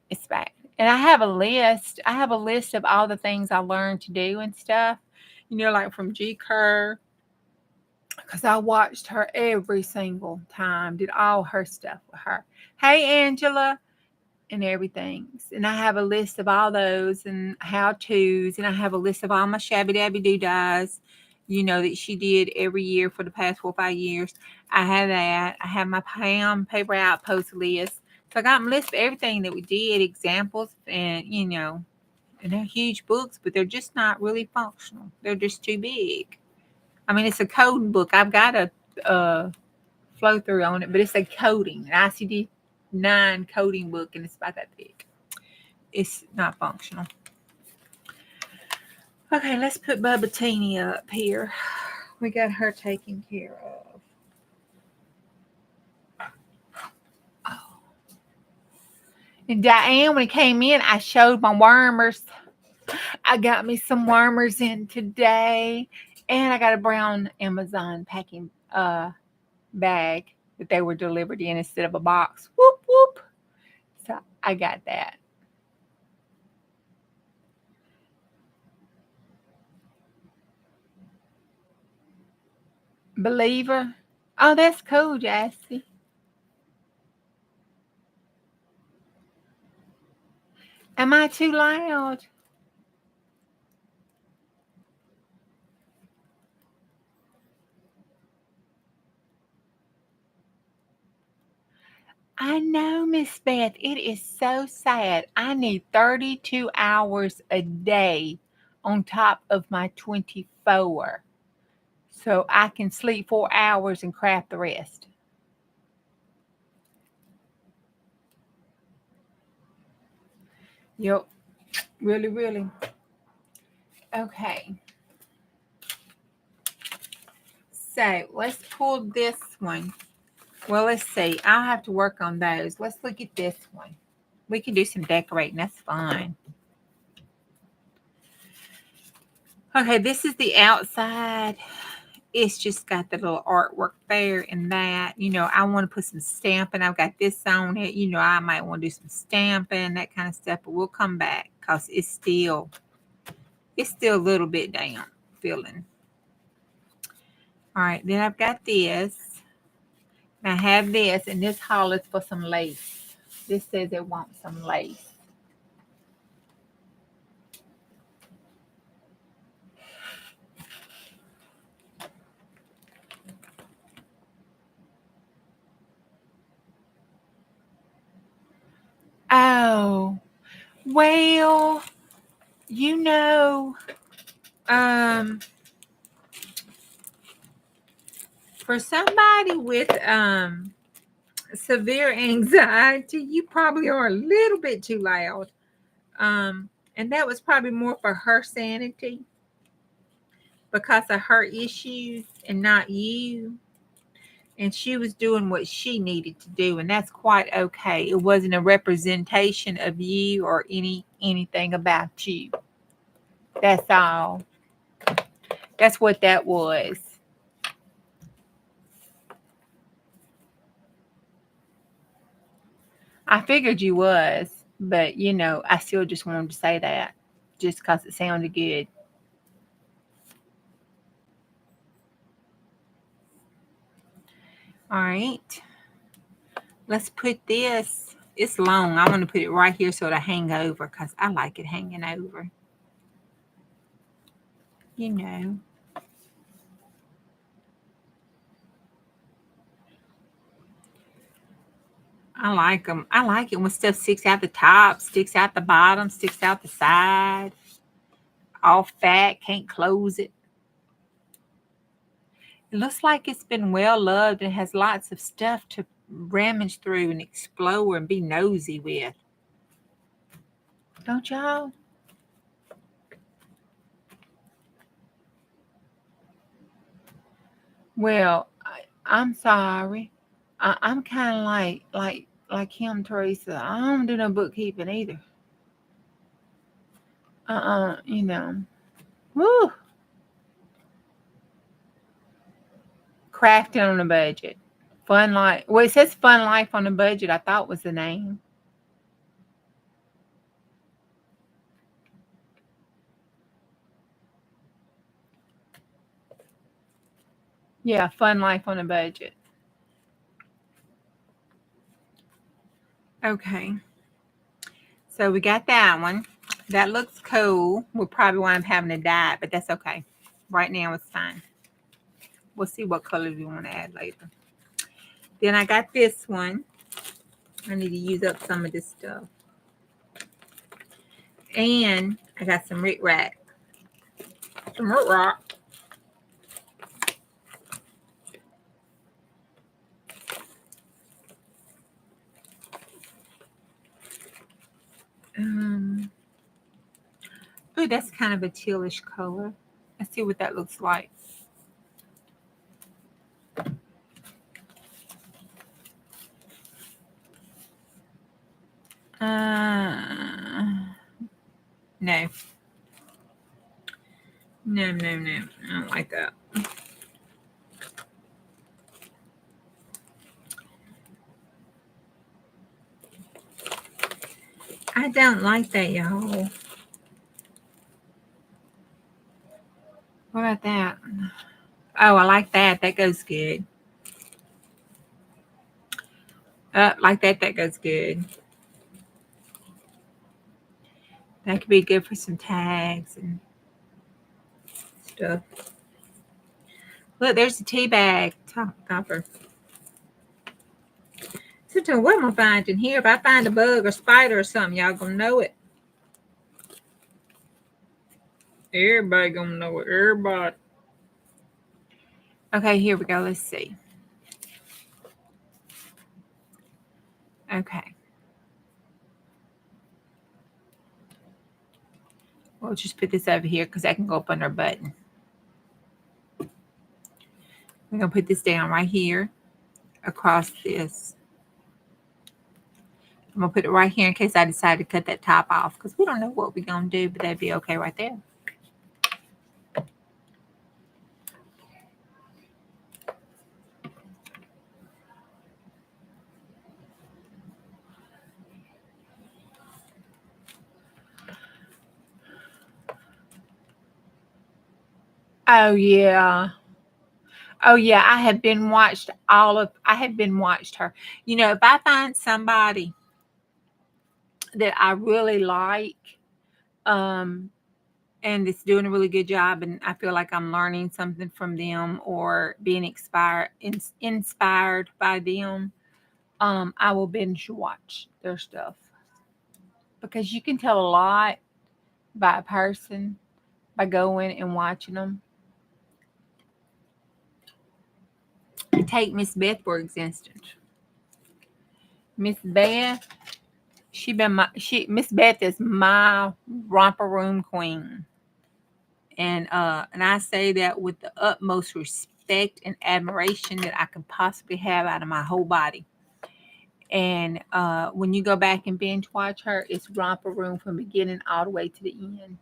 It's bad. And I have a list. I have a list of all the things I learned to do and stuff. Like from G Kerr, because I watched her every single time, did all her stuff with her. Hey, Angela, and everything. And I have a list of all those and how to's, and I have a list of all my shabby dabby doodads, that she did every year for the past 4 or 5 years. I have that. I have my Pam paper outpost list. So I got my list of everything that we did, examples, and they're huge books, but they're just not really functional. They're just too big. I mean, it's a coding book. I've got a flow through on it, but it's a coding, an ICD 9 coding book, and it's about that big. It's not functional. Okay, let's put Bubba Teeny up here. We got her taken care of. Oh. And Diane, when he came in, I showed my wormers. I got me some wormers in today, and I got a brown Amazon packing bag that they were delivered in instead of a box. Whoop, whoop. So I got that. Believer. Oh, that's cool, Jassy. Am I too loud? I know, Miss Beth. It is so sad. I need 32 hours a day on top of my 24. So I can sleep 4 hours and craft the rest. Yep. Really, really. Okay. So let's pull this one. Well, let's see. I'll have to work on those. Let's look at this one. We can do some decorating. That's fine. Okay, this is the outside. It's just got the little artwork there and that. I want to put some stamping. I've got this on it. I might want to do some stamping, that kind of stuff. But we'll come back because it's still a little bit damp feeling. All right, then I've got this. I have this, and this hollers for some lace. This says it wants some lace. Oh, well, you know, um, for somebody with severe anxiety, you probably are a little bit too loud. And that was probably more for her sanity. because of her issues and not you. And she was doing what she needed to do, and that's quite okay. It wasn't a representation of you or anything about you. That's all. That's what that was. I figured you was, but I still just wanted to say that just because it sounded good. All right. Let's put this. It's long. I want to put it right here so it'll hang over because I like it hanging over. You know. I like them. I like it when stuff sticks out the top, sticks out the bottom, sticks out the side. All fat, can't close it. It looks like it's been well loved and has lots of stuff to rummage through and explore and be nosy with. Don't y'all? Well, I'm sorry. I'm kind of like him, Teresa. I don't do no bookkeeping either. You know. Woo. Crafting on a budget. Fun life. Well, it says Fun Life on a Budget. I thought was the name. Yeah, Fun Life on a Budget. Okay. So we got that one. That looks cool. We'll probably wind up having to dye it, but that's okay. Right now it's fine. We'll see what colors we want to add later. Then I got this one. I need to use up some of this stuff. And I got some Rick Rack. Some Rick Rack. Oh, that's kind of a tealish color. Let's see what that looks like. No. No. I don't like that. I don't like that, y'all. What about that? Oh, I like that. That goes good. Like that. That goes good. That could be good for some tags and stuff. Look, there's the tea bag topper. So what am I finding here? If I find a bug or spider or something, y'all gonna know it. Everybody gonna know it. Everybody. Okay, here we go. Let's see. Okay. We'll just put this over here because that can go up under a button. We're going to put this down right here across this. I'm going to put it right here in case I decide to cut that top off because we don't know what we're going to do, but that'd be okay right there. Oh, yeah. Oh, yeah. I have been watched her. If I find somebody that I really like, and it's doing a really good job, and I feel like I'm learning something from them or being inspired by them, I will binge watch their stuff because you can tell a lot by a person by going and watching them. Take Miss Beth for instance. Miss Beth, Miss Beth is my romper room queen. And I say that with the utmost respect and admiration that I can possibly have out of my whole body. And when you go back and binge watch her, it's romper room from beginning all the way to the end.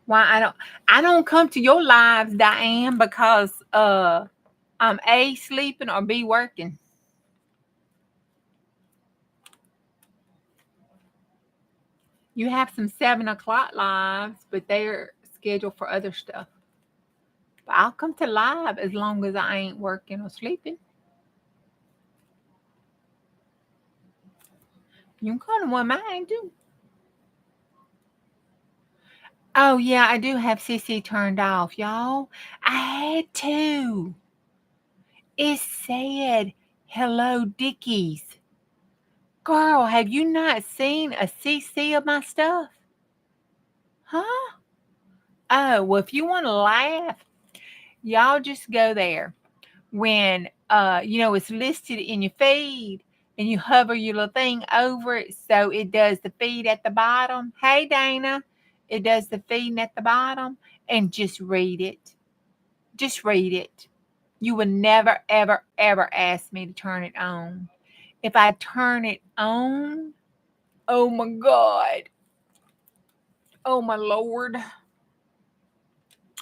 Why I don't come to your lives, Diane, because I'm A, sleeping, or B, working. You have some 7 o'clock lives, but they're scheduled for other stuff. But I'll come to live as long as I ain't working or sleeping. You can come to one of mine too. Oh yeah, I do have CC turned off, y'all. I had to. It said hello Dickies. Girl, have you not seen a CC of my stuff? Huh? Oh, well, if you want to laugh, y'all just go there. When it's listed in your feed and you hover your little thing over it so it does the feed at the bottom. Hey Dana, it does the feed at the bottom, and just read it. Just read it. You would never, ever, ever ask me to turn it on. If I turn it on, oh my God. Oh my Lord.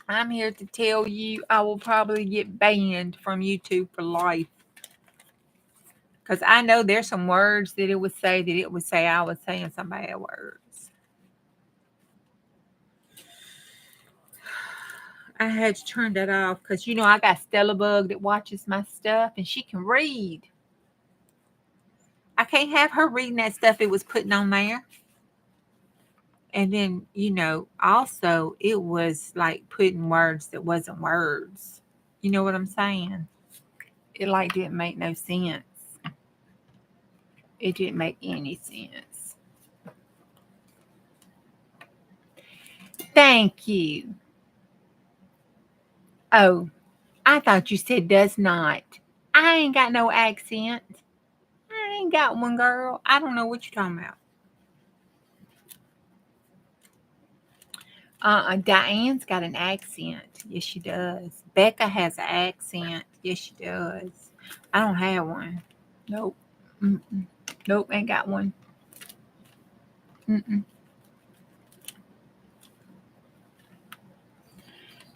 I'm here to tell you I will probably get banned from YouTube for life. Because I know there's some words that it would say I was saying some bad words. I had to turn that off because, I got Stella Bug that watches my stuff and she can read. I can't have her reading that stuff it was putting on there. And then, also it was like putting words that wasn't words. You know what I'm saying? It like didn't make no sense. It didn't make any sense. Thank you. Oh, I thought you said does not. I ain't got no accent. I ain't got one, girl. I don't know what you're talking about. Diane's got an accent. Yes, she does. Becca has an accent. Yes, she does. I don't have one. Nope. Mm-mm. Nope, ain't got one. Mm-mm.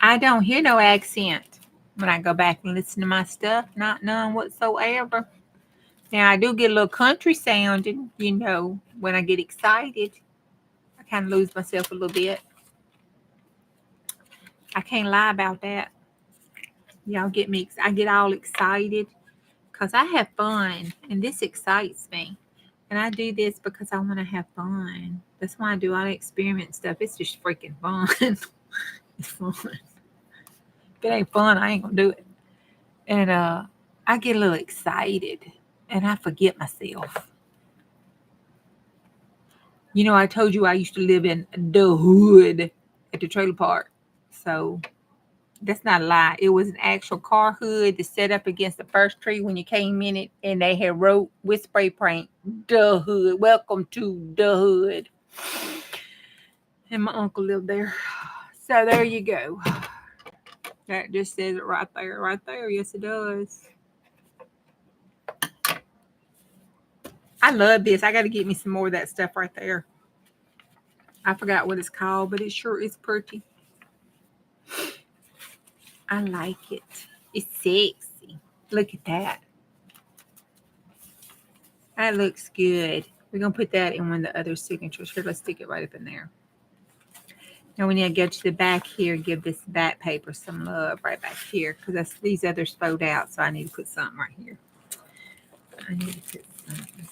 I don't hear no accent when I go back and listen to my stuff. Not none whatsoever. Now, I do get a little country sounding, when I get excited. I kind of lose myself a little bit. I can't lie about that. Y'all get me. I get all excited because I have fun and this excites me. And I do this because I want to have fun. That's why I do all the experiment stuff. It's just freaking fun. It's fun. If it ain't fun, I ain't going to do it. And I get a little excited and I forget myself. I told you I used to live in the hood at the trailer park. So that's not a lie. It was an actual car hood to set up against the first tree when you came in it, and they had wrote with spray paint, "The Hood. Welcome to the Hood." And my uncle lived there. So there you go. That just says it right there, right there. Yes, it does. I love this. I got to get me some more of that stuff right there. I forgot what it's called, but it sure is pretty. I like it. It's sexy. Look at that. That looks good. We're going to put that in one of the other signatures. Here, let's stick it right up in there. Now we need to go to the back here and give this back paper some love right back here because these others fold out, so I need to put something right here. I need to put something.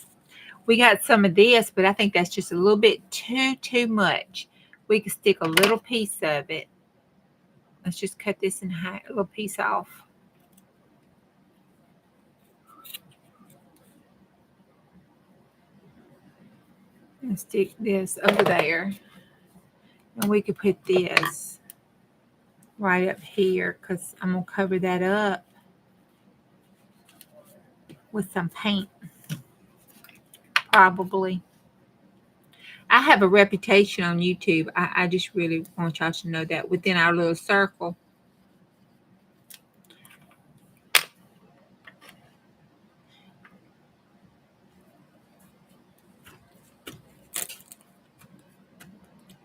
We got some of this, but I think that's just a little bit too much. We can stick a little piece of it. Let's just cut this in half, a little piece off. And stick this over there. And we could put this right up here because I'm going to cover that up with some paint. Probably. I have a reputation on YouTube. I just really want y'all to know that within our little circle.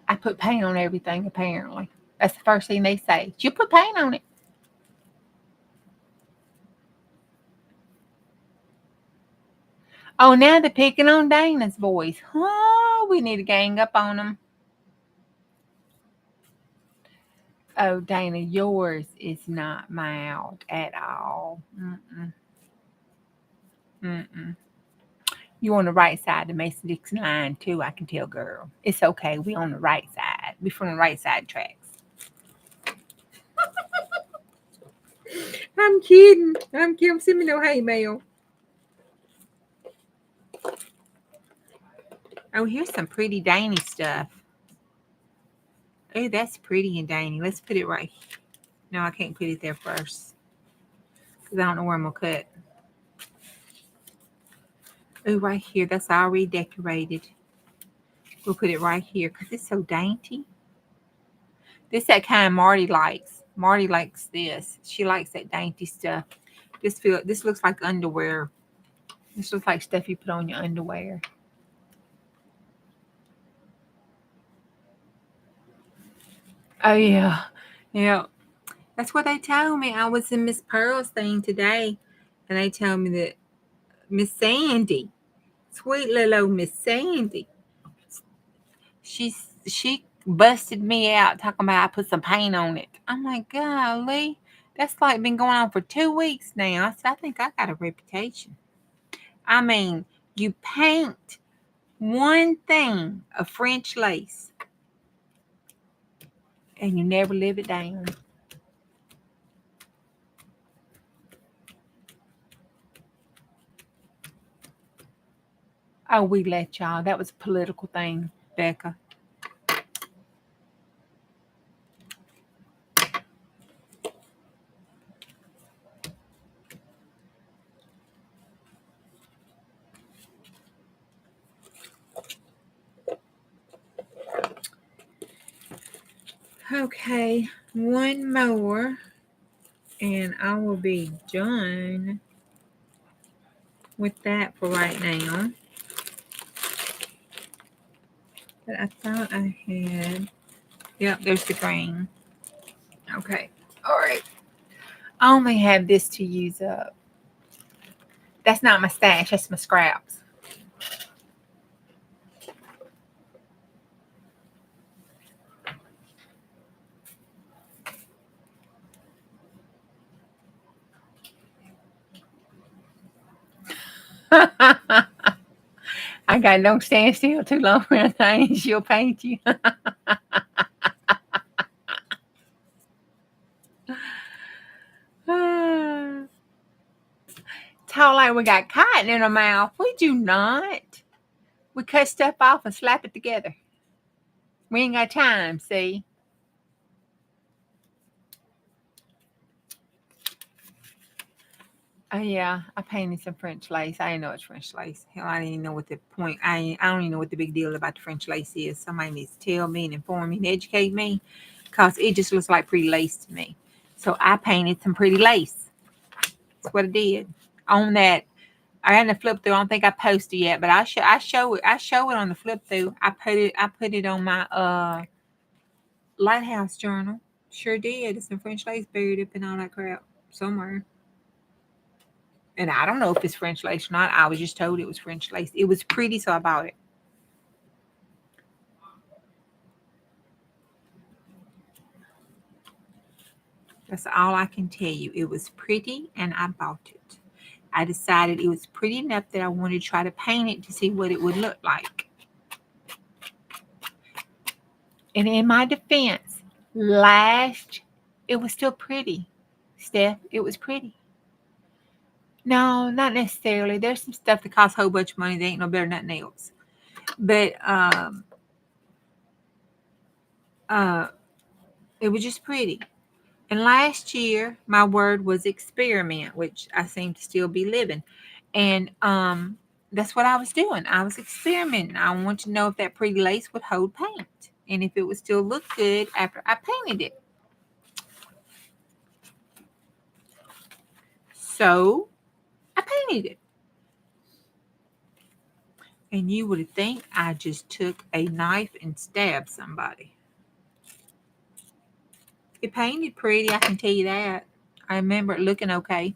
I put paint on everything, apparently. That's the first thing they say. You put paint on it. Oh, now they're picking on Dana's voice. Oh, we need to gang up on them. Oh, Dana, yours is not mild at all. Mm-mm, mm-mm. You on the right side of the Mason Dixon line, too, I can tell, girl. It's okay. We on the right side. We from the right side tracks. I'm kidding. I'm kidding. Send me no hate mail. Oh, here's some pretty dainty stuff. Oh, that's pretty and dainty. Let's put it right here. No, I can't put it there first because I don't know where I'm going to cut. Oh, right here. That's already decorated. We'll put it right here because it's so dainty. This that kind Marty likes. Marty likes this. She likes that dainty stuff. This looks like underwear. This looks like stuff you put on your underwear. Oh yeah. Yeah. That's what they told me. I was in Miss Pearl's thing today, and they told me that Miss Sandy, sweet little old Miss Sandy, she busted me out talking about I put some paint on it. I'm like, golly, that's like been going on for 2 weeks now. I said, I think I got a reputation. I mean, you paint one thing of French lace, and you never live it down. Oh, we let y'all. That was a political thing, Becca. Okay, one more, and I will be done with that for right now. But I thought I had. Yep, there's the green. Okay, all right. I only have this to use up. That's not my stash, that's my scraps. I got don't stand still too long around things, she'll paint you. Talk like we got cotton in our mouth. We do not. We cut stuff off and slap it together. We ain't got time, see? Oh yeah, I painted some French lace. I didn't know it's French lace. Hell, I didn't even know what the point. I don't even know what the big deal about the French lace is. Somebody needs to tell me and inform me and educate me, cause it just looks like pretty lace to me. So I painted some pretty lace. That's what I did on that. I had a flip through. I don't think I posted yet, but I show it on the flip through. I put it on my lighthouse journal. Sure did. It's some French lace buried up and all that crap somewhere. And I don't know if it's French lace or not. I was just told it was French lace. It was pretty, so I bought it. That's all I can tell you. It was pretty, and I bought it. I decided it was pretty enough that I wanted to try to paint it to see what it would look like. And in my defense, it was still pretty. Steph, it was pretty. No, not necessarily. There's some stuff that costs a whole bunch of money that ain't no better than nothing else. But uh, it was just pretty. And last year, my word was experiment, which I seem to still be living. And that's what I was doing. I was experimenting. I wanted to know if that pretty lace would hold paint and if it would still look good after I painted it. So I painted it. And you would think I just took a knife and stabbed somebody. It painted pretty, I can tell you that. I remember it looking okay.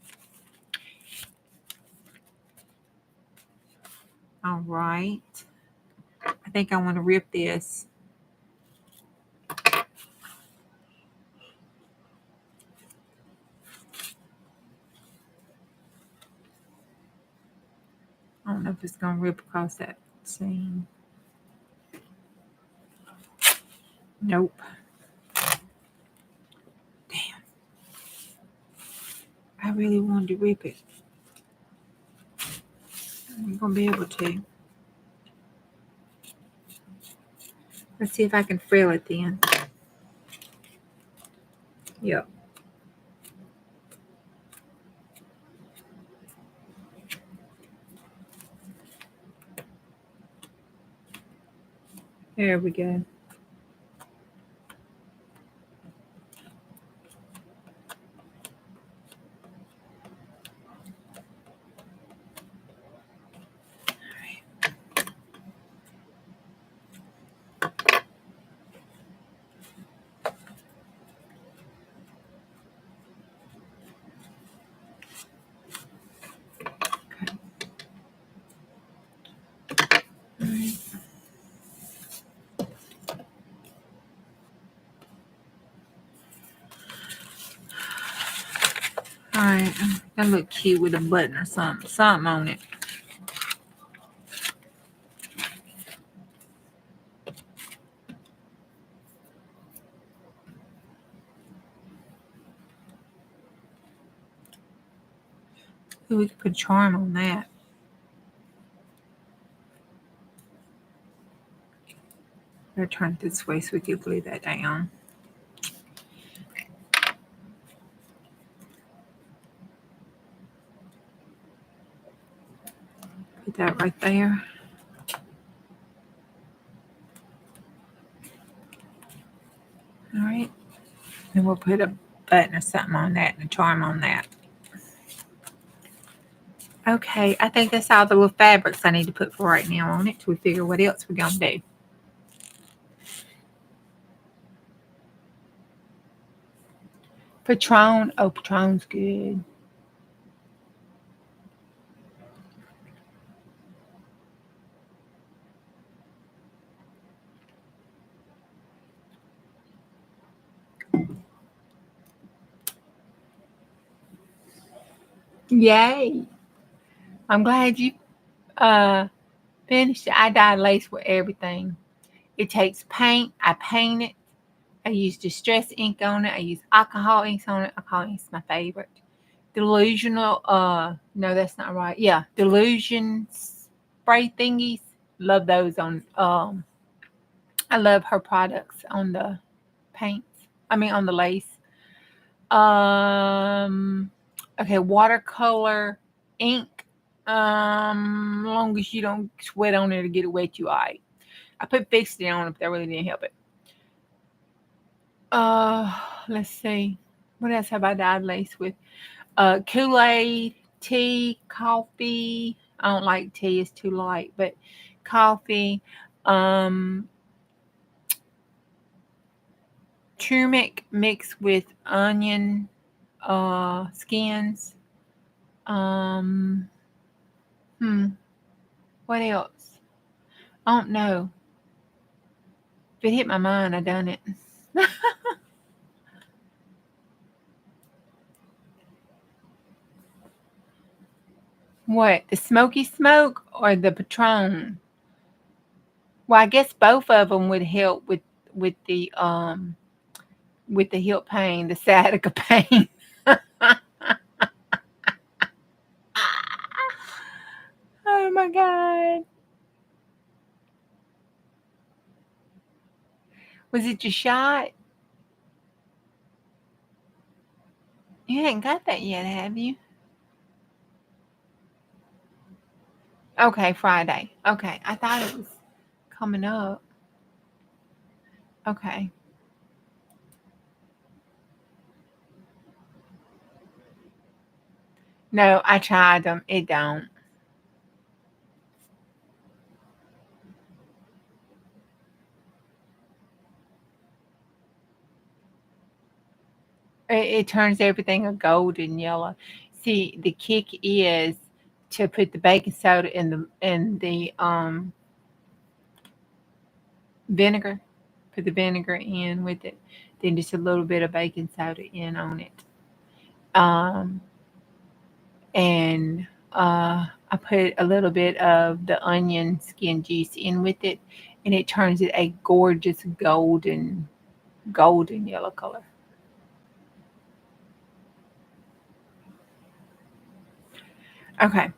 All right. I think I want to rip this. I don't know if it's going to rip across that seam. Nope. Damn. I really wanted to rip it. I'm going to be able to. Let's see if I can frill it then. Yep. There we go. All right, that look cute with a button or something on it. Ooh, we could put a charm on that. Better turn it this way so we can glue that down. Put that right there. All right. And we'll put a button or something on that and a charm on that. Okay, I think that's all the little fabrics I need to put for right now on it till we figure what else we're going to do. Patron. Oh, Patron's good. Yay. I'm glad you finished it. I dyed lace with everything. It takes paint. I paint it. I use distress ink on it. I use alcohol inks on it. Alcohol ink's my favorite. Delusional, no, that's not right. Yeah, delusion spray thingies. Love those on, I love her products on the paints. I mean, on the lace. Okay, watercolor ink. Long as you don't sweat on it or get it wet, you alright. I put fixed it on it, but that really didn't help it. Let's see. What else have I dyed lace with? Kool-Aid, tea, coffee. I don't like tea; it's too light. But coffee, turmeric mixed with onion skins. Um, what else? I don't know. If it hit my mind, I done it. What, the smoky smoke or the Patron? Well, I guess both of them would help with the hip pain, the sciatica pain. Oh my god. Was it your shot? You hadn't got that yet, have you? Okay, Friday. Okay, I thought it was coming up. Okay. No, I tried them. It don't. It turns everything a golden yellow. See, the kick is to put the baking soda in the vinegar. Put the vinegar in with it. Then just a little bit of baking soda in on it. Um, and I put a little bit of the onion skin juice in with it, and it turns it a gorgeous golden yellow color. Okay,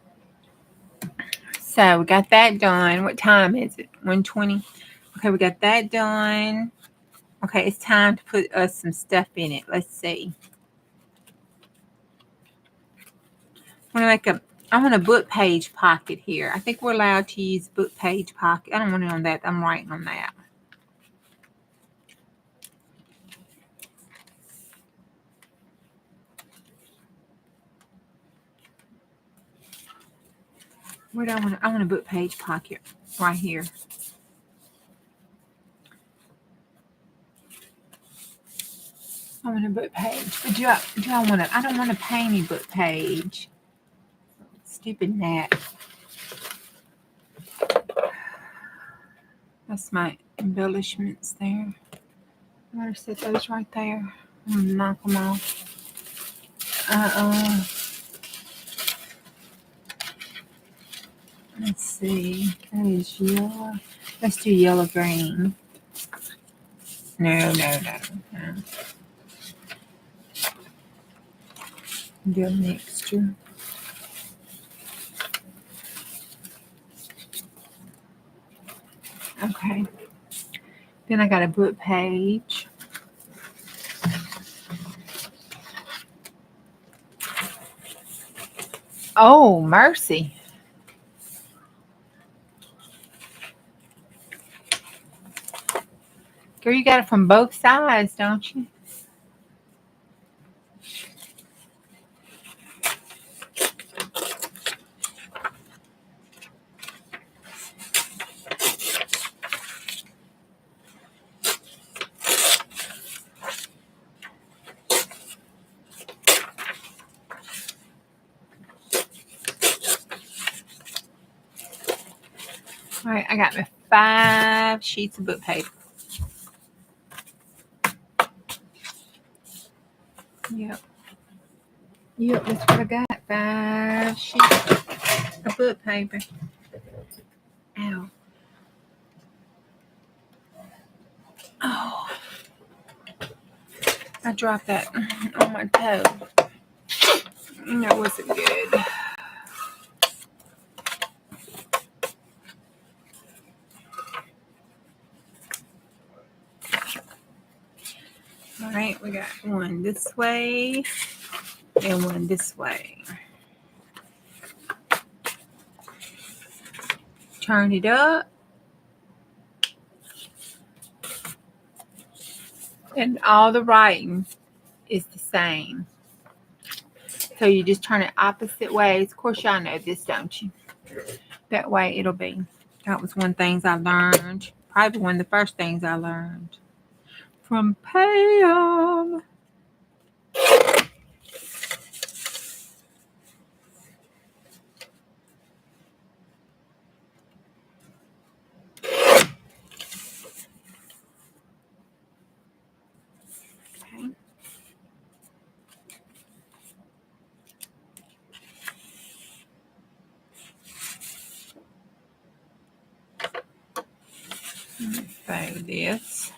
so we got that done. What time is it? 1:20. Okay, we got that done. Okay, it's time to put us some stuff in it. Let's see. I want to make a. I want a book page pocket here. I think we're allowed to use book page pocket. I don't want it on that. I'm writing on that. Where do I want? I want a book page pocket right here. I want a book page. But do I want to? I don't want a painty book page. Stupid gnat. That's my embellishments there. I'm going to set those right there. I'm going to knock them off. Uh-uh. Let's see. That is yellow. Let's do yellow green. No. Do a mixture. Okay. Then I got a book page. Oh, mercy. Girl, you got it from both sides, don't you? All right, I got my 5 sheets of book paper. Yep. Yep, that's what I got. 5 sheets of book paper. Ow. Oh, I dropped that on my toe. That wasn't good. All right, we got one this way and one this way. Turn it up. And all the writing is the same. So you just turn it opposite ways. Of course, y'all know this, don't you? That way it'll be. That was one things I learned. Probably one of the first things I learned from Pam. Okay. Fold this.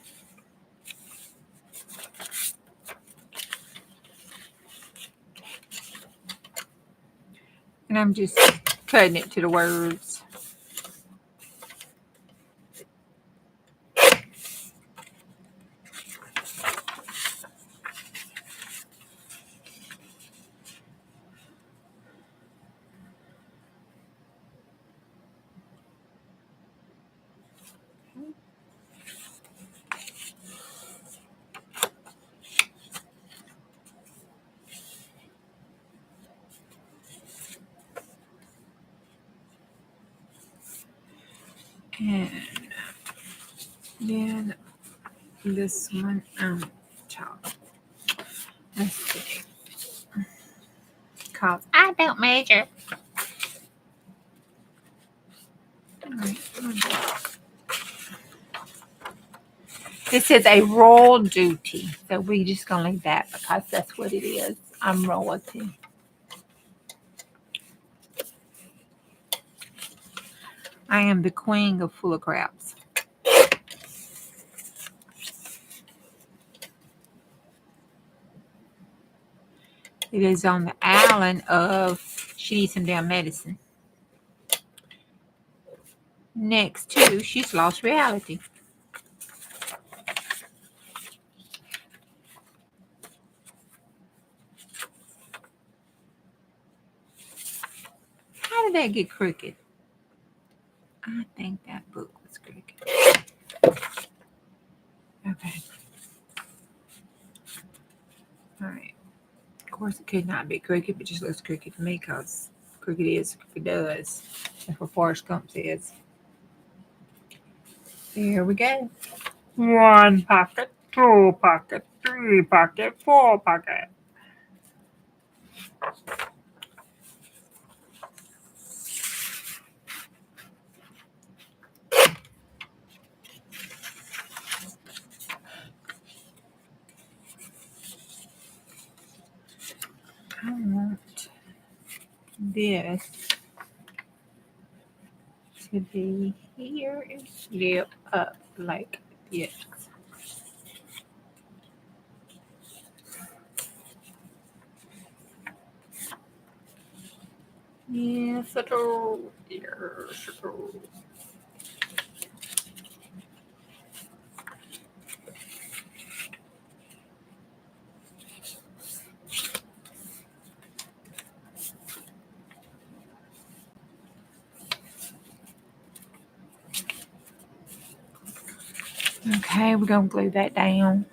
And I'm just cutting it to the words. And then this one, child. Let's see. Cause I don't measure. Alright. This is a royal duty. So we just gonna leave that because that's what it is. I'm royalty. I am the queen of full of craps. It is on the island of she needs some damn medicine. Next to she's lost reality. How did that get crooked? I think that book was crooked. Okay. All right. Of course, it could not be crooked, but just looks crooked to me because crooked is, crooked does. That's what Forrest Gump says. There we go. 1 pocket, 2 pocket, 3 pocket, 4 pocket. I want this to be here and slip up like this. Yes, I do. Yes, I do. Okay, we're going to glue that down.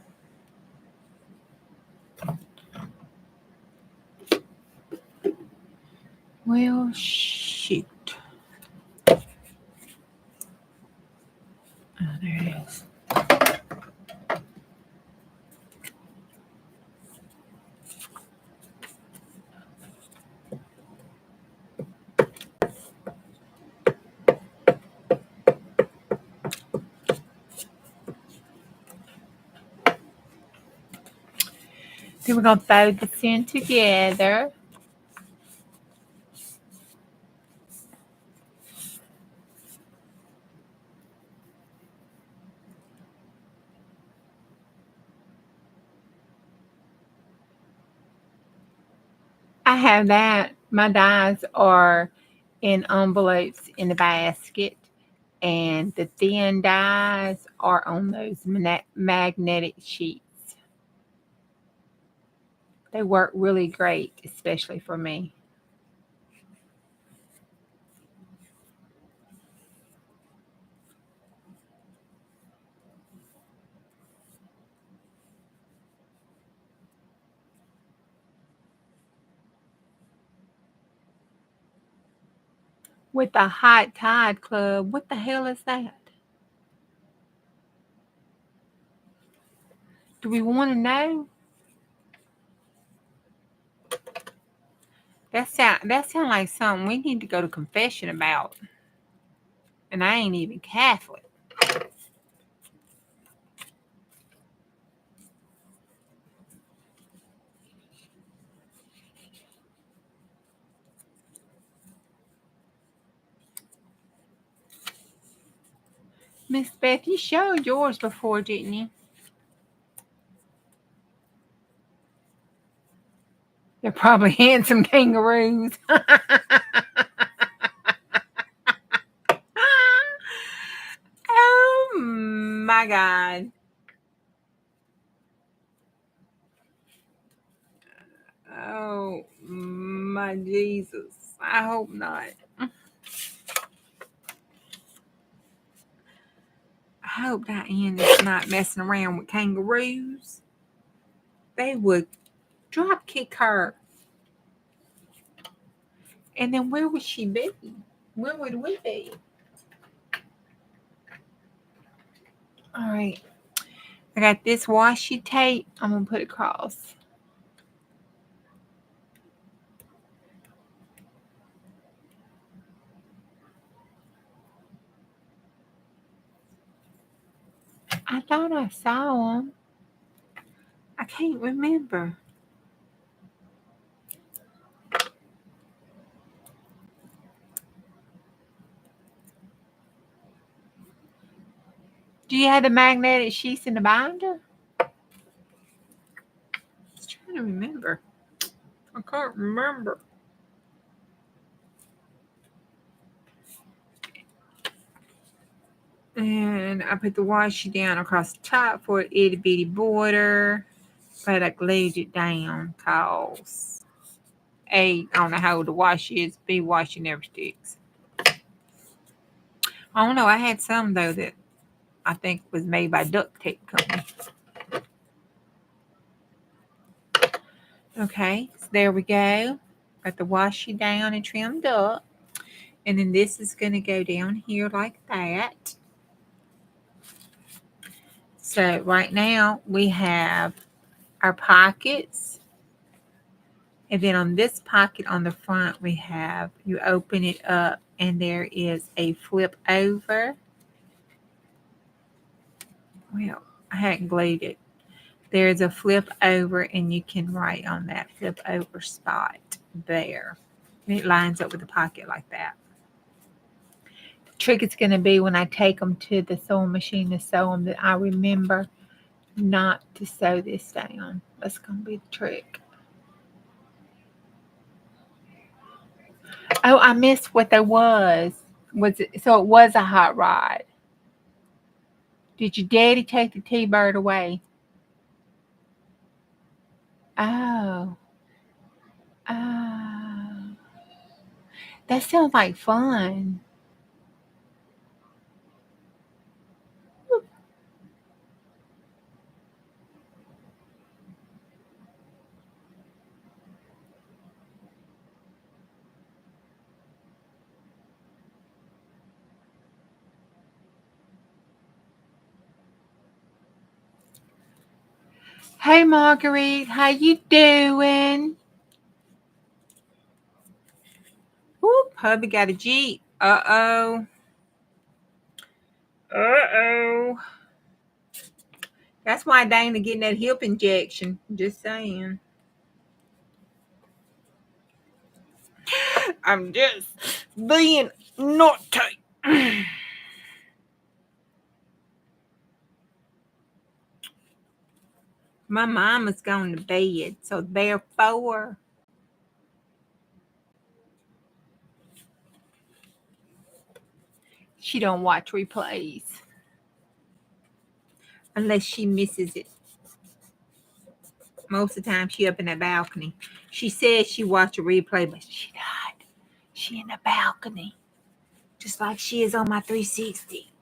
Well, shoot. Oh, there it is. Then we're going to throw this in together. I have that. My dies are in envelopes in the basket, and the thin dies are on those magnetic sheets. They work really great, especially for me. With the Hot Tide Club, what the hell is that? Do we want to know? That sound like something we need to go to confession about. And I ain't even Catholic. Miss Beth, you showed yours before, didn't you? They're probably handsome kangaroos. Oh my God. Oh my Jesus. I hope not. I hope Diane is not messing around with kangaroos. They would drop kick her. And then where would she be? Where would we be? All right. I got this washi tape. I'm going to put across. I thought I saw them. I can't remember. Do you have the magnetic sheets in the binder? I was trying to remember. I can't remember. And I put the washi down across the top for an itty bitty border. But I glued it down because A, I don't know how old the washi is. B, washi never sticks. I don't know. I had some though that I think was made by Duct Tape Company. Okay, so there we go. Got the washi down and trimmed up. And then this is going to go down here like that. So right now we have our pockets. And then on this pocket on the front, we have, you open it up and there is a flip over. Well, I hadn't glued it. There's a flip over and you can write on that flip over spot there. And it lines up with the pocket like that. The trick is going to be when I take them to the sewing machine to sew them that I remember not to sew this down. That's going to be the trick. Oh, I missed what there was. So it was a hot rod. Did your daddy take the T-bird away? Oh. Oh. That sounds like fun. Hey, Marguerite, how you doing? Whoop, hubby got a Jeep. Uh-oh. Uh-oh. That's why Dana getting that hip injection. Just saying. I'm just being naughty. My mama's going to bed, so therefore she don't watch replays unless she misses it. Most of the time she up in the balcony. She says she watched a replay, but she not. She in the balcony. Just like she is on my 360.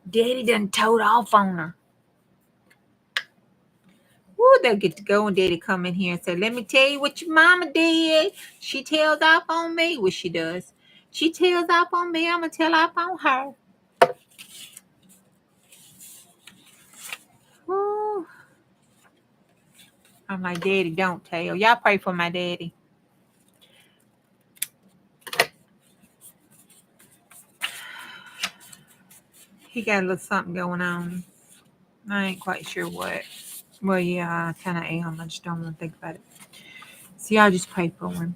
Daddy done towed off on her. Woo, they'll get to go and Daddy come in here and say, let me tell you what your mama did. She tells off on me. Well, she does. She tells off on me. I'm going to tell off on her. Woo. I'm like, Daddy, don't tell. Y'all pray for my daddy. He got a little something going on. I ain't quite sure what. Well, yeah, I kind of am. I just don't want to think about it. So y'all just pray for him.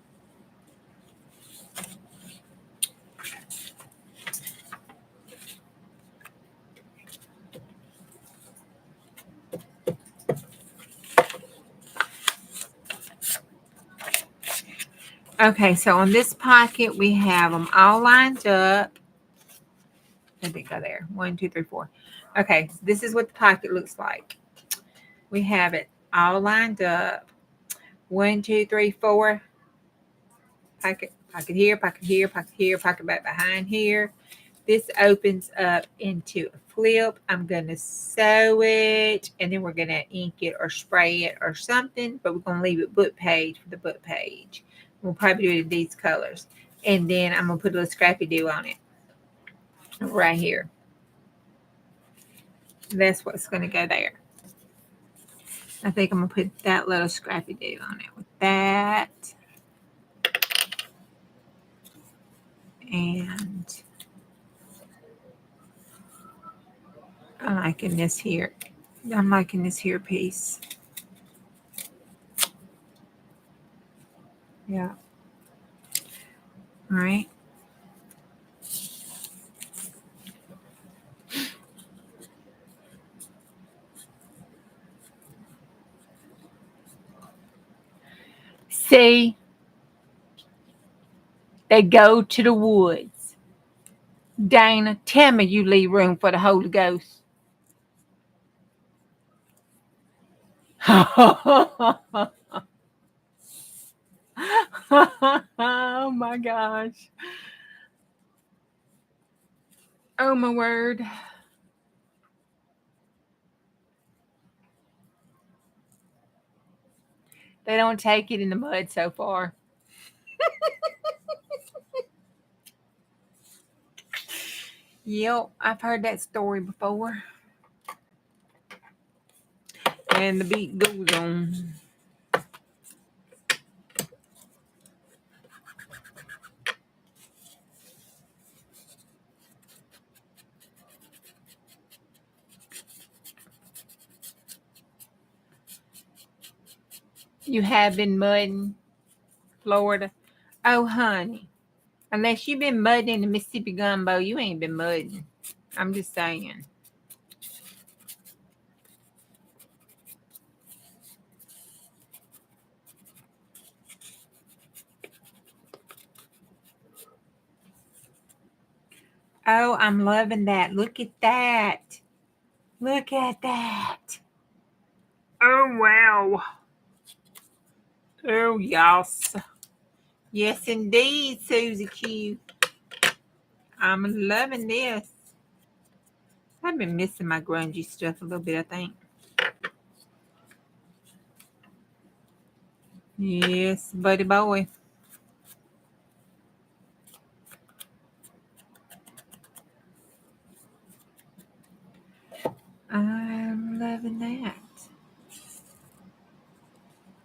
Okay, so on this pocket, we have them all lined up. Let me go there. 1, 2, 3, 4. Okay, so this is what the pocket looks like. We have it all lined up. 1, 2, 3, 4. Pocket here, pocket here, pocket here, pocket back behind here. This opens up into a flip. I'm going to sew it, and then we're going to ink it or spray it or something, but we're going to leave it book page for the book page. We'll probably do it in these colors. And then I'm going to put a little scrappy do on it right here. That's what's going to go there. I think I'm going to put that little scrappy deal on it with that. And I'm liking this here. I'm liking this here piece. Yeah. All right. See, they go to the woods. Dana, tell me you leave room for the Holy Ghost. Oh my gosh. Oh my word. They don't take it in the mud so far. Yep, I've heard that story before. And the beat goes on. You have been mudding Florida? Oh, honey. Unless you've been mudding in the Mississippi gumbo, you ain't been mudding. I'm just saying. Oh, I'm loving that. Look at that. Look at that. Oh, wow. Oh, yes. Yes, indeed, Susie Q. I'm loving this. I've been missing my grungy stuff a little bit, I think. Yes, buddy boy. I'm loving that.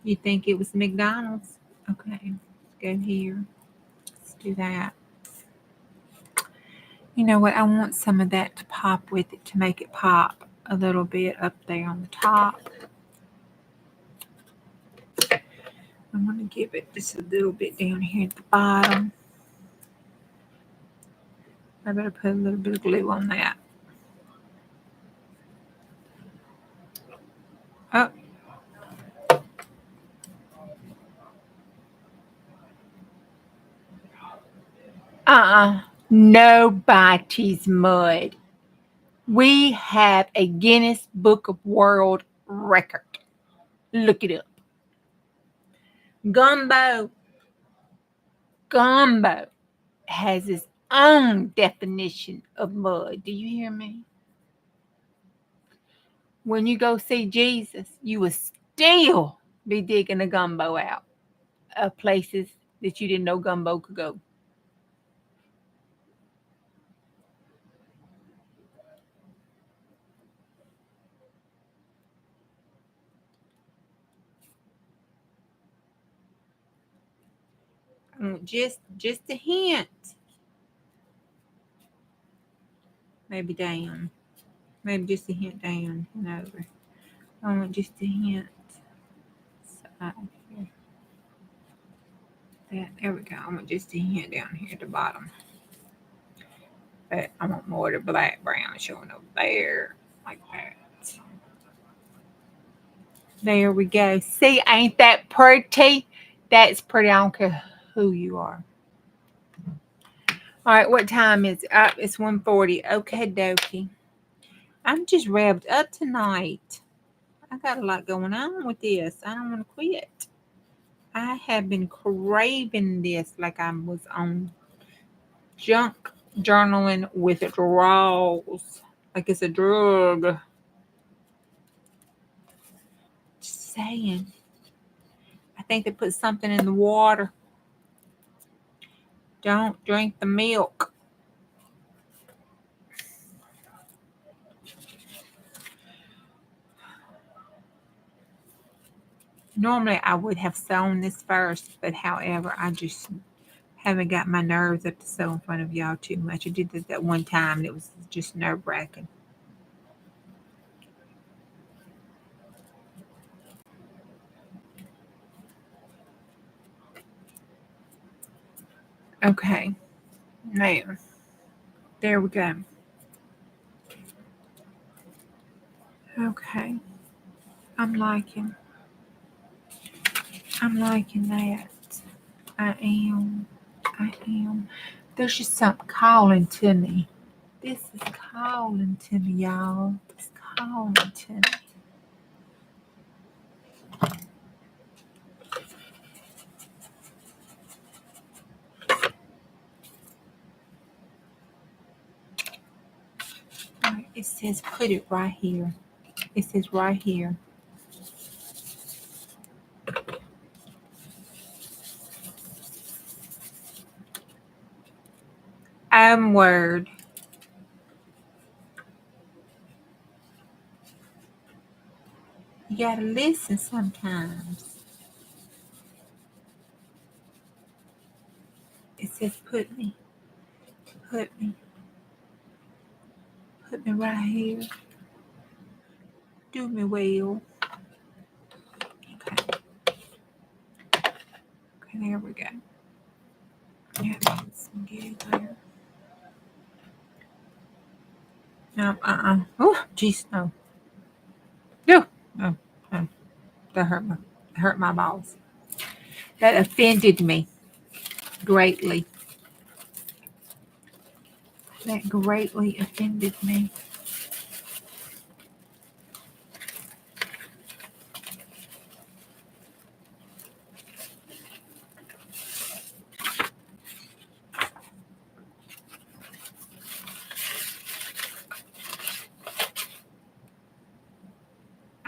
You think it was McDonald's? Okay, let's go here. Let's do that. You know what? I want some of that to pop with it to make it pop a little bit up there on the top. I'm going to give it just a little bit down here at the bottom. I better put a little bit of glue on that. Oh. Nobody's mud. We have a Guinness Book of World Record. Look it up. Gumbo has its own definition of mud. Do you hear me? When you go see Jesus, you will still be digging the gumbo out of places that you didn't know gumbo could go. Just a hint. Maybe down. Maybe just a hint down and over. I want just a hint. Side here. There we go. I want just a hint down here at the bottom. But I want more of the black brown showing over there. Like that. There we go. See, ain't that pretty? That's pretty. I don't care who you are. All right, what time is it? It's 1:40. Okay, dokie. I'm just revved up tonight. I got a lot going on with this. I don't want to quit. I have been craving this like I was on junk journaling withdrawals. Like it's a drug. Just saying. I think they put something in the water. Don't drink the milk. Normally I would have sewn this first, but however, I just haven't got my nerves up to sew in front of y'all too much. I did this that one time and it was just nerve-wracking. Okay, now, there we go. Okay, I'm liking that. I am. I am. There's just something calling to me. This is calling to me, y'all. It's calling to me. All right, it says put it right here. It says right here. Word. You gotta listen sometimes. It says put me put me right here. Do me well. Okay. Okay, there we go. Yeah, let's get it there. No, Oh, jeez, no. No. No. No. That hurt my balls. That offended me greatly. That greatly offended me.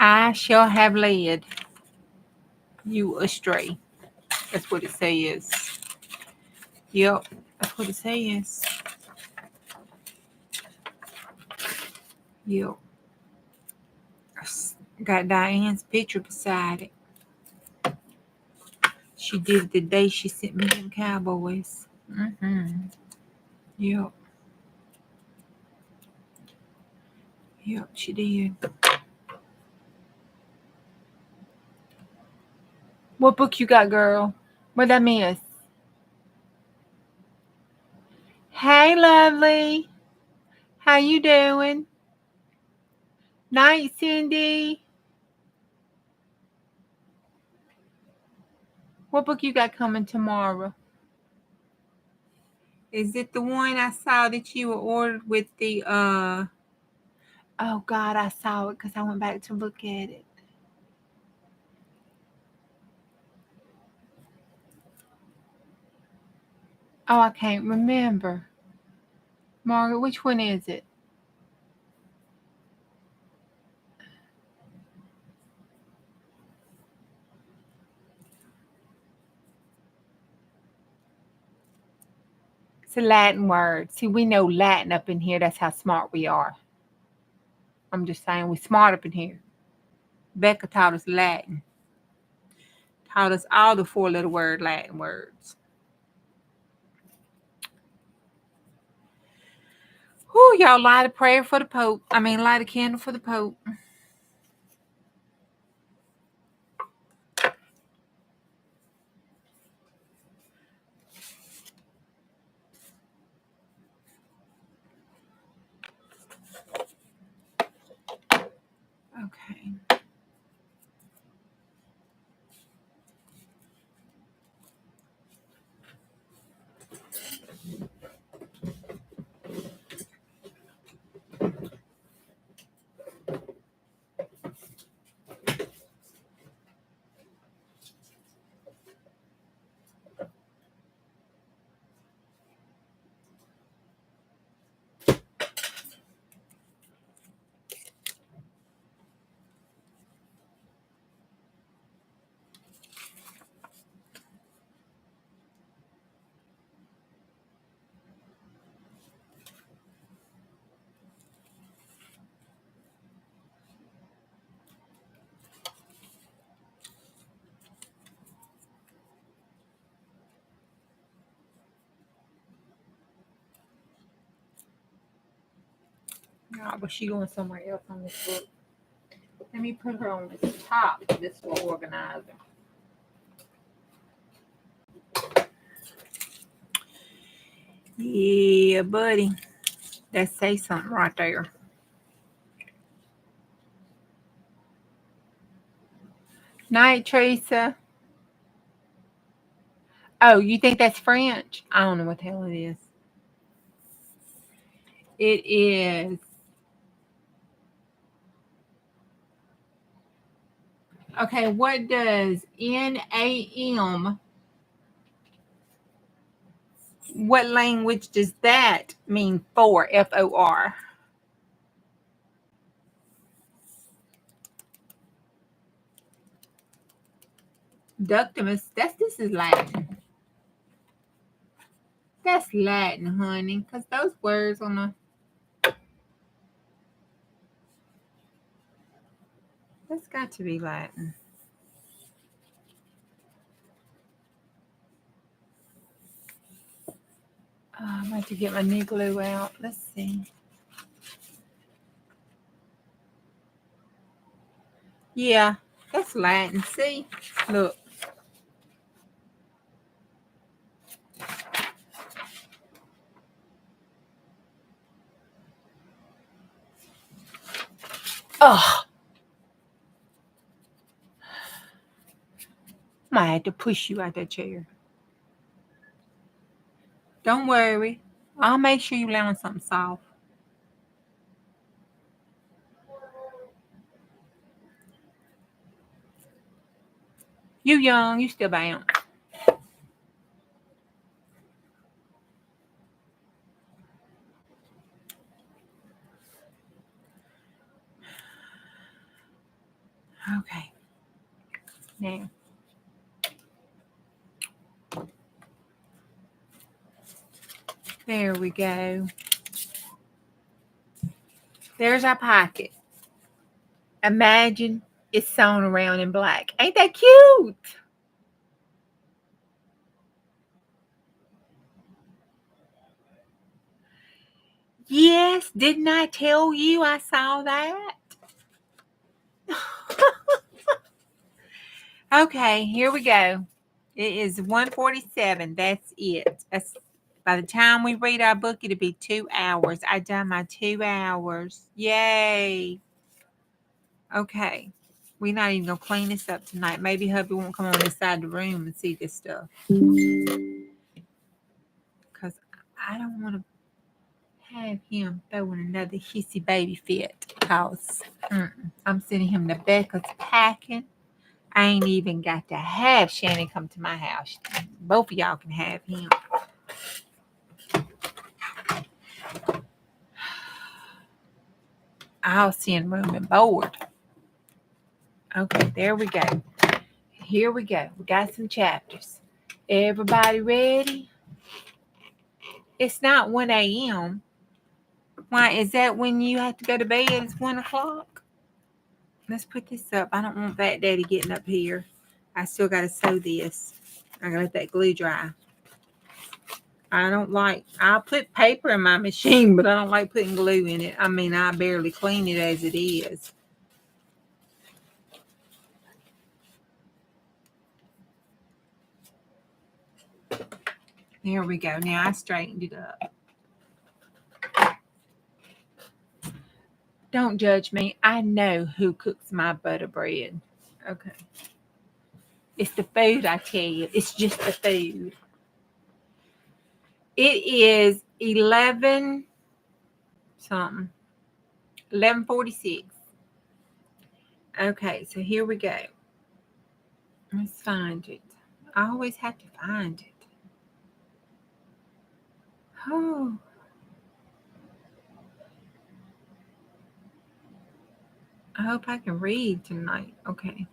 I shall have led you astray. That's what it says. Yep, that's what it says. Yep. Got Diane's picture beside it. She did it the day she sent me them cowboys. Mm-hmm. Yep. Yep, she did. What book you got, girl? What I miss? Hey, lovely. How you doing? Night, Cindy. What book you got coming tomorrow? Is it the one I saw that you were ordered with the oh God, I saw it because I went back to look at it. Oh, I can't remember. Margaret, which one is it? It's a Latin word. See, we know Latin up in here. That's how smart we are. I'm just saying we're smart up in here. Becca taught us Latin. Taught us all the four-letter word Latin words. Whew, y'all light a prayer for the Pope. Light a candle for the Pope. Okay. Oh, but she going somewhere else on this book. Let me put her on this top, this little organizer. Yeah, buddy. That say something right there. Night, Teresa. Oh, you think that's French? I don't know what the hell it is. It is. Okay, what does NAM, what language does that mean for? FOR? Ductimus, this is Latin. That's Latin, honey, because those words on the, that's got to be Latin. I'm going to get my new glue out. Let's see. Yeah, that's Latin. See? Look. Oh, I might have to push you out that chair. Don't worry. I'll make sure you lay on something soft. You young, you still bound. Okay. Now. There we go. There's our pocket. Imagine it's sewn around in black. Ain't that cute? Yes, didn't I tell you I saw that? Okay, here we go. It is 1:47. That's it. That's by the time we read our book, it'll be 2 hours. I done my 2 hours. Yay. Okay. We're not even gonna clean this up tonight. Maybe hubby won't come on this side of the room and see this stuff. Because I don't want to have him throwing another hissy baby fit. Because I'm sending him to Becca's packing. I ain't even got to have Shannon come to my house. Both of y'all can have him. I'll send room and board. Okay, there we go. Here we go. We got some chapters. Everybody ready? It's not 1 a.m. Why, is that when you have to go to bed? It's 1 o'clock? Let's put this up. I don't want Fat Daddy getting up here. I still got to sew this. I got to let that glue dry. I'll put paper in my machine, but I don't like putting glue in it. I mean, I barely clean it as it is. There we go. Now I straightened it up. Don't judge me. I know who cooks my butter bread. Okay. It's the food, I tell you. It's just the food. It is 11 something. 11:46. Okay, so here we go. Let's find it. I always have to find it. Oh. I hope I can read tonight. Okay.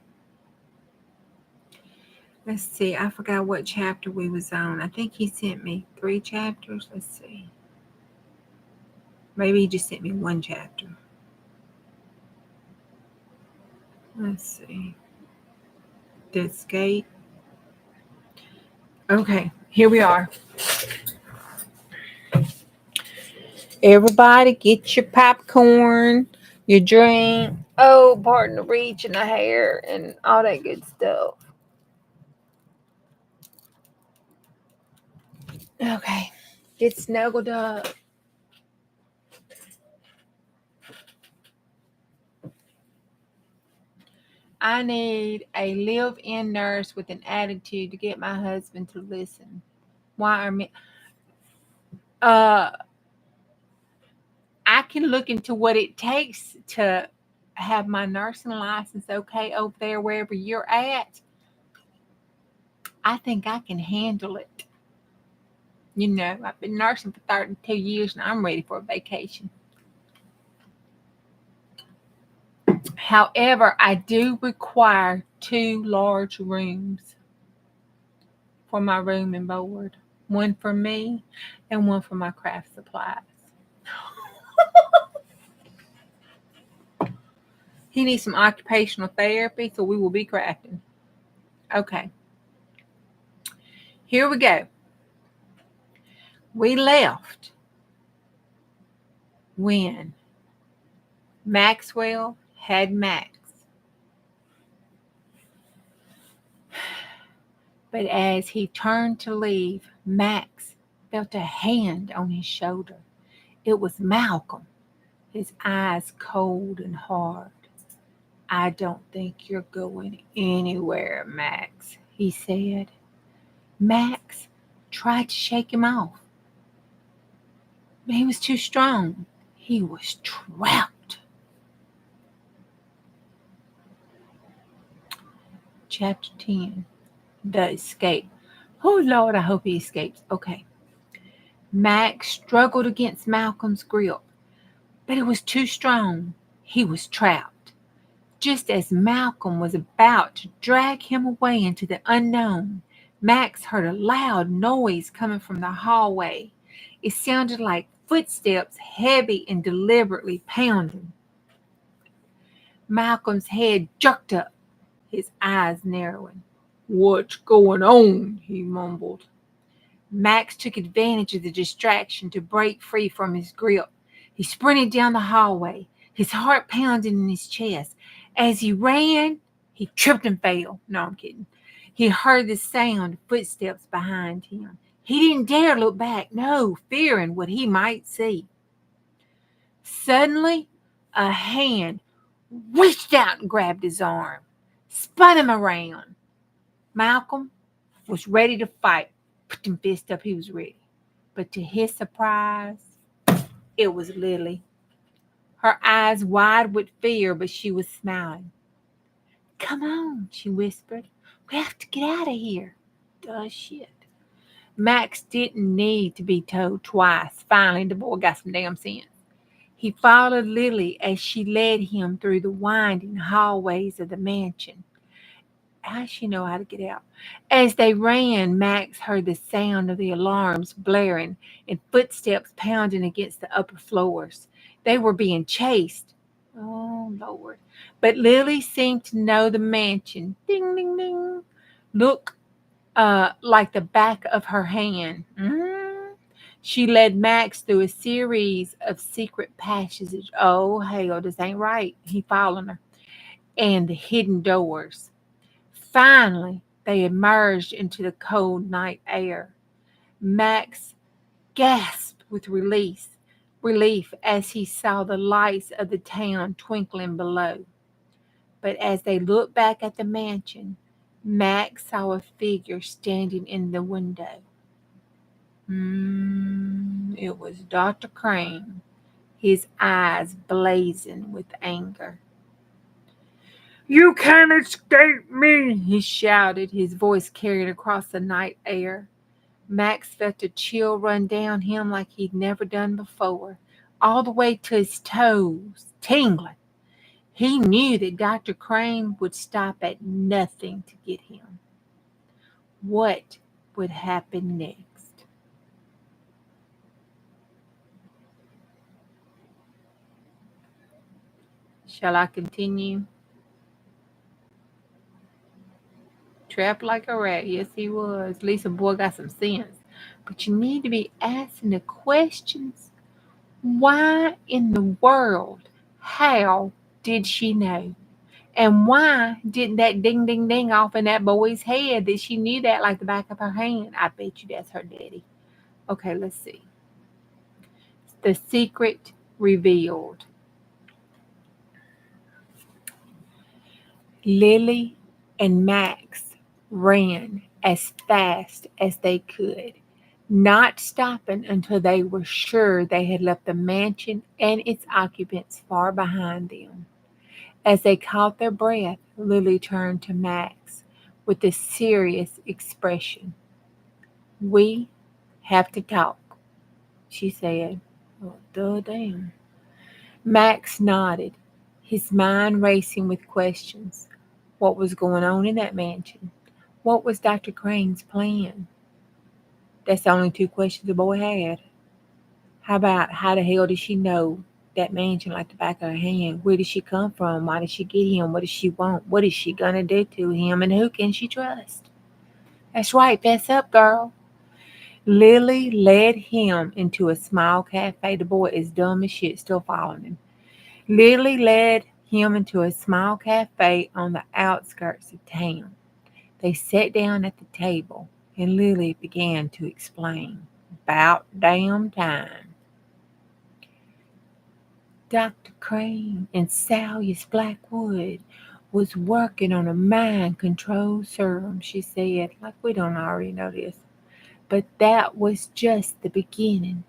Let's see. I forgot what chapter we was on. I think he sent me 3 chapters. Let's see. Maybe he just sent me 1 chapter. Let's see. Dead skate. Okay, here we are. Everybody get your popcorn, your drink. Oh, pardon the reach and the hair and all that good stuff. Okay. Get snuggled up. I need a live-in nurse with an attitude to get my husband to listen. Why are me? Uh, I can look into what it takes to have my nursing license okay over there wherever you're at. I think I can handle it. You know, I've been nursing for 32 years and I'm ready for a vacation. However, I do require 2 large rooms for my room and board. One for me and one for my craft supplies. He needs some occupational therapy, so we will be crafting. Okay, here we go. We left when Maxwell had Max. But as he turned to leave, Max felt a hand on his shoulder. It was Malcolm, his eyes cold and hard. I don't think you're going anywhere, Max, he said. Max tried to shake him off, but he was too strong. He was trapped. Chapter 10. The Escape. Oh, Lord, I hope he escapes. Okay. Max struggled against Malcolm's grip, but it was too strong. He was trapped. Just as Malcolm was about to drag him away into the unknown, Max heard a loud noise coming from the hallway. It sounded like footsteps, heavy and deliberately pounding. Malcolm's head jerked up, his eyes narrowing. "What's going on?" he mumbled. Max took advantage of the distraction to break free from his grip. He sprinted down the hallway, his heart pounding in his chest. As he ran, he tripped and fell. No, I'm kidding. He heard the sound of footsteps behind him. He didn't dare look back, no, fearing what he might see. Suddenly, a hand reached out and grabbed his arm, spun him around. Malcolm was ready to fight. Put them fists up, he was ready. But to his surprise, it was Lily. Her eyes wide with fear, but she was smiling. "Come on," she whispered. "We have to get out of here." Duh shit. Max didn't need to be told twice. Finally, the boy got some damn sense. He followed Lily as she led him through the winding hallways of the mansion. How does she know how to get out? As they ran, Max heard the sound of the alarms blaring and footsteps pounding against the upper floors. They were being chased. Oh, Lord. But Lily seemed to know the mansion. Ding, ding, ding. Look like the back of her hand. She led Max through a series of secret passages. Oh, hell, this ain't right. He following her. And the hidden doors. Finally, they emerged into the cold night air. Max gasped with relief as he saw the lights of the town twinkling below. But as they looked back at the mansion, Max saw a figure standing in the window. It was Dr. Crane, his eyes blazing with anger. "You can't escape me," he shouted, his voice carried across the night air. Max felt a chill run down him like he'd never done before, all the way to his toes, tingling. He knew that Dr. Crane would stop at nothing to get him. What would happen next? Shall I continue? Trapped like a rat. Yes, he was. At least a boy got some sense. But you need to be asking the questions. Why in the world? How did she know? And why didn't that ding ding ding off in that boy's head that she knew that like the back of her hand? I bet you that's her daddy. Okay, let's see. The secret revealed. Lily and Max ran as fast as they could, not stopping until they were sure they had left the mansion and its occupants far behind them. As they caught their breath, Lily turned to Max with a serious expression. "We have to talk," she said. "Well, duh damn." Max nodded, his mind racing with questions. What was going on in that mansion? What was Dr. Crane's plan? That's the only two questions the boy had. How about how the hell did she know that mansion like the back of her hand? Where did she come from? Why did she get him? What does she want? What is she gonna do to him? And who can she trust? That's right, fess up, girl. Lily led him into a small cafe. The boy is dumb as shit, still following him. Lily led him into a small cafe on the outskirts of town. They sat down at the table, and Lily began to explain. "'Bout damn time. Dr. Crane in Salyers Blackwood was working on a mind control serum," she said, like we don't already know this. "But that was just the beginning.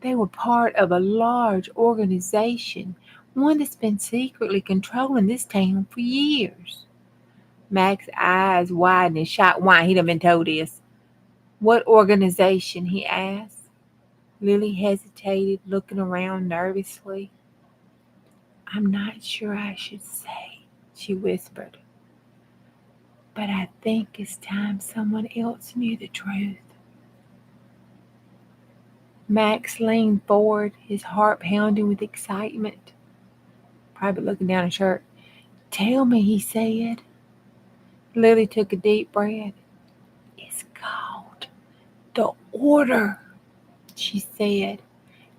They were part of a large organization, one that's been secretly controlling this town for years." Max's eyes widened and shot. Why, he'd have been told this. "What organization?" he asked. Lily hesitated, looking around nervously. "I'm not sure I should say," she whispered. "But I think it's time someone else knew the truth." Max leaned forward, his heart pounding with excitement, probably looking down his shirt. "Tell me," he said. Lily took a deep breath. "It's called the Order," she said,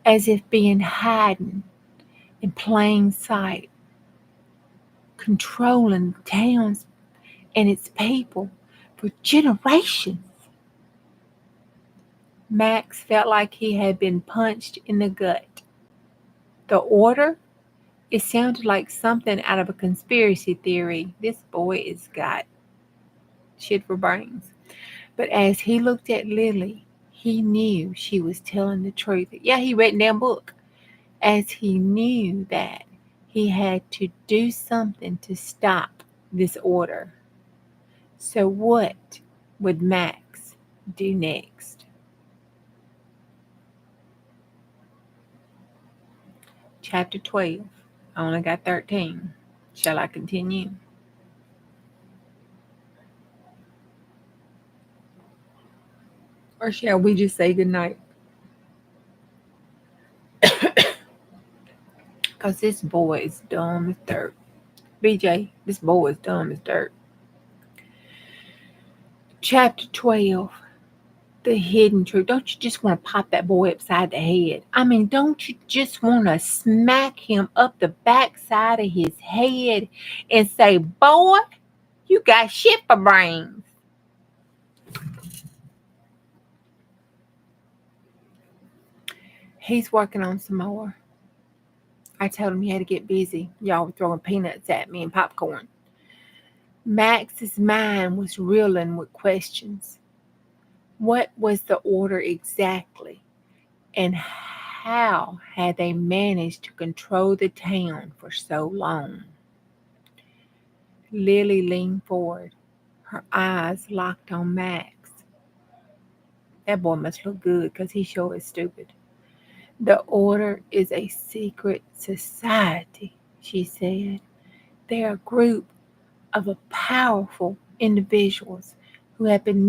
as if being hidden in plain sight, controlling the towns and its people for generations. Max felt like he had been punched in the gut. The Order? It sounded like something out of a conspiracy theory. This boy has got shit for brains. But as he looked at Lily, he knew she was telling the truth. Yeah, he read in that book. As he knew that he had to do something to stop this order. So what would Max do next? Chapter 12. I only got 13. Shall I continue? Or shall we just say goodnight? Because this boy is dumb as dirt. BJ, this boy is dumb as dirt. Chapter 12. The hidden truth. Don't you just want to pop that boy upside the head? I mean, don't you just want to smack him up the backside of his head and say, "Boy, you got shit for brains"? He's working on some more. I told him he had to get busy. Y'all were throwing peanuts at me and popcorn. Max's mind was reeling with questions. What was the order exactly? And how had they managed to control the town for so long? Lily leaned forward, her eyes locked on Max. That boy must look good because he sure is stupid. "The Order is a secret society," she said. "They're a group of powerful individuals who have been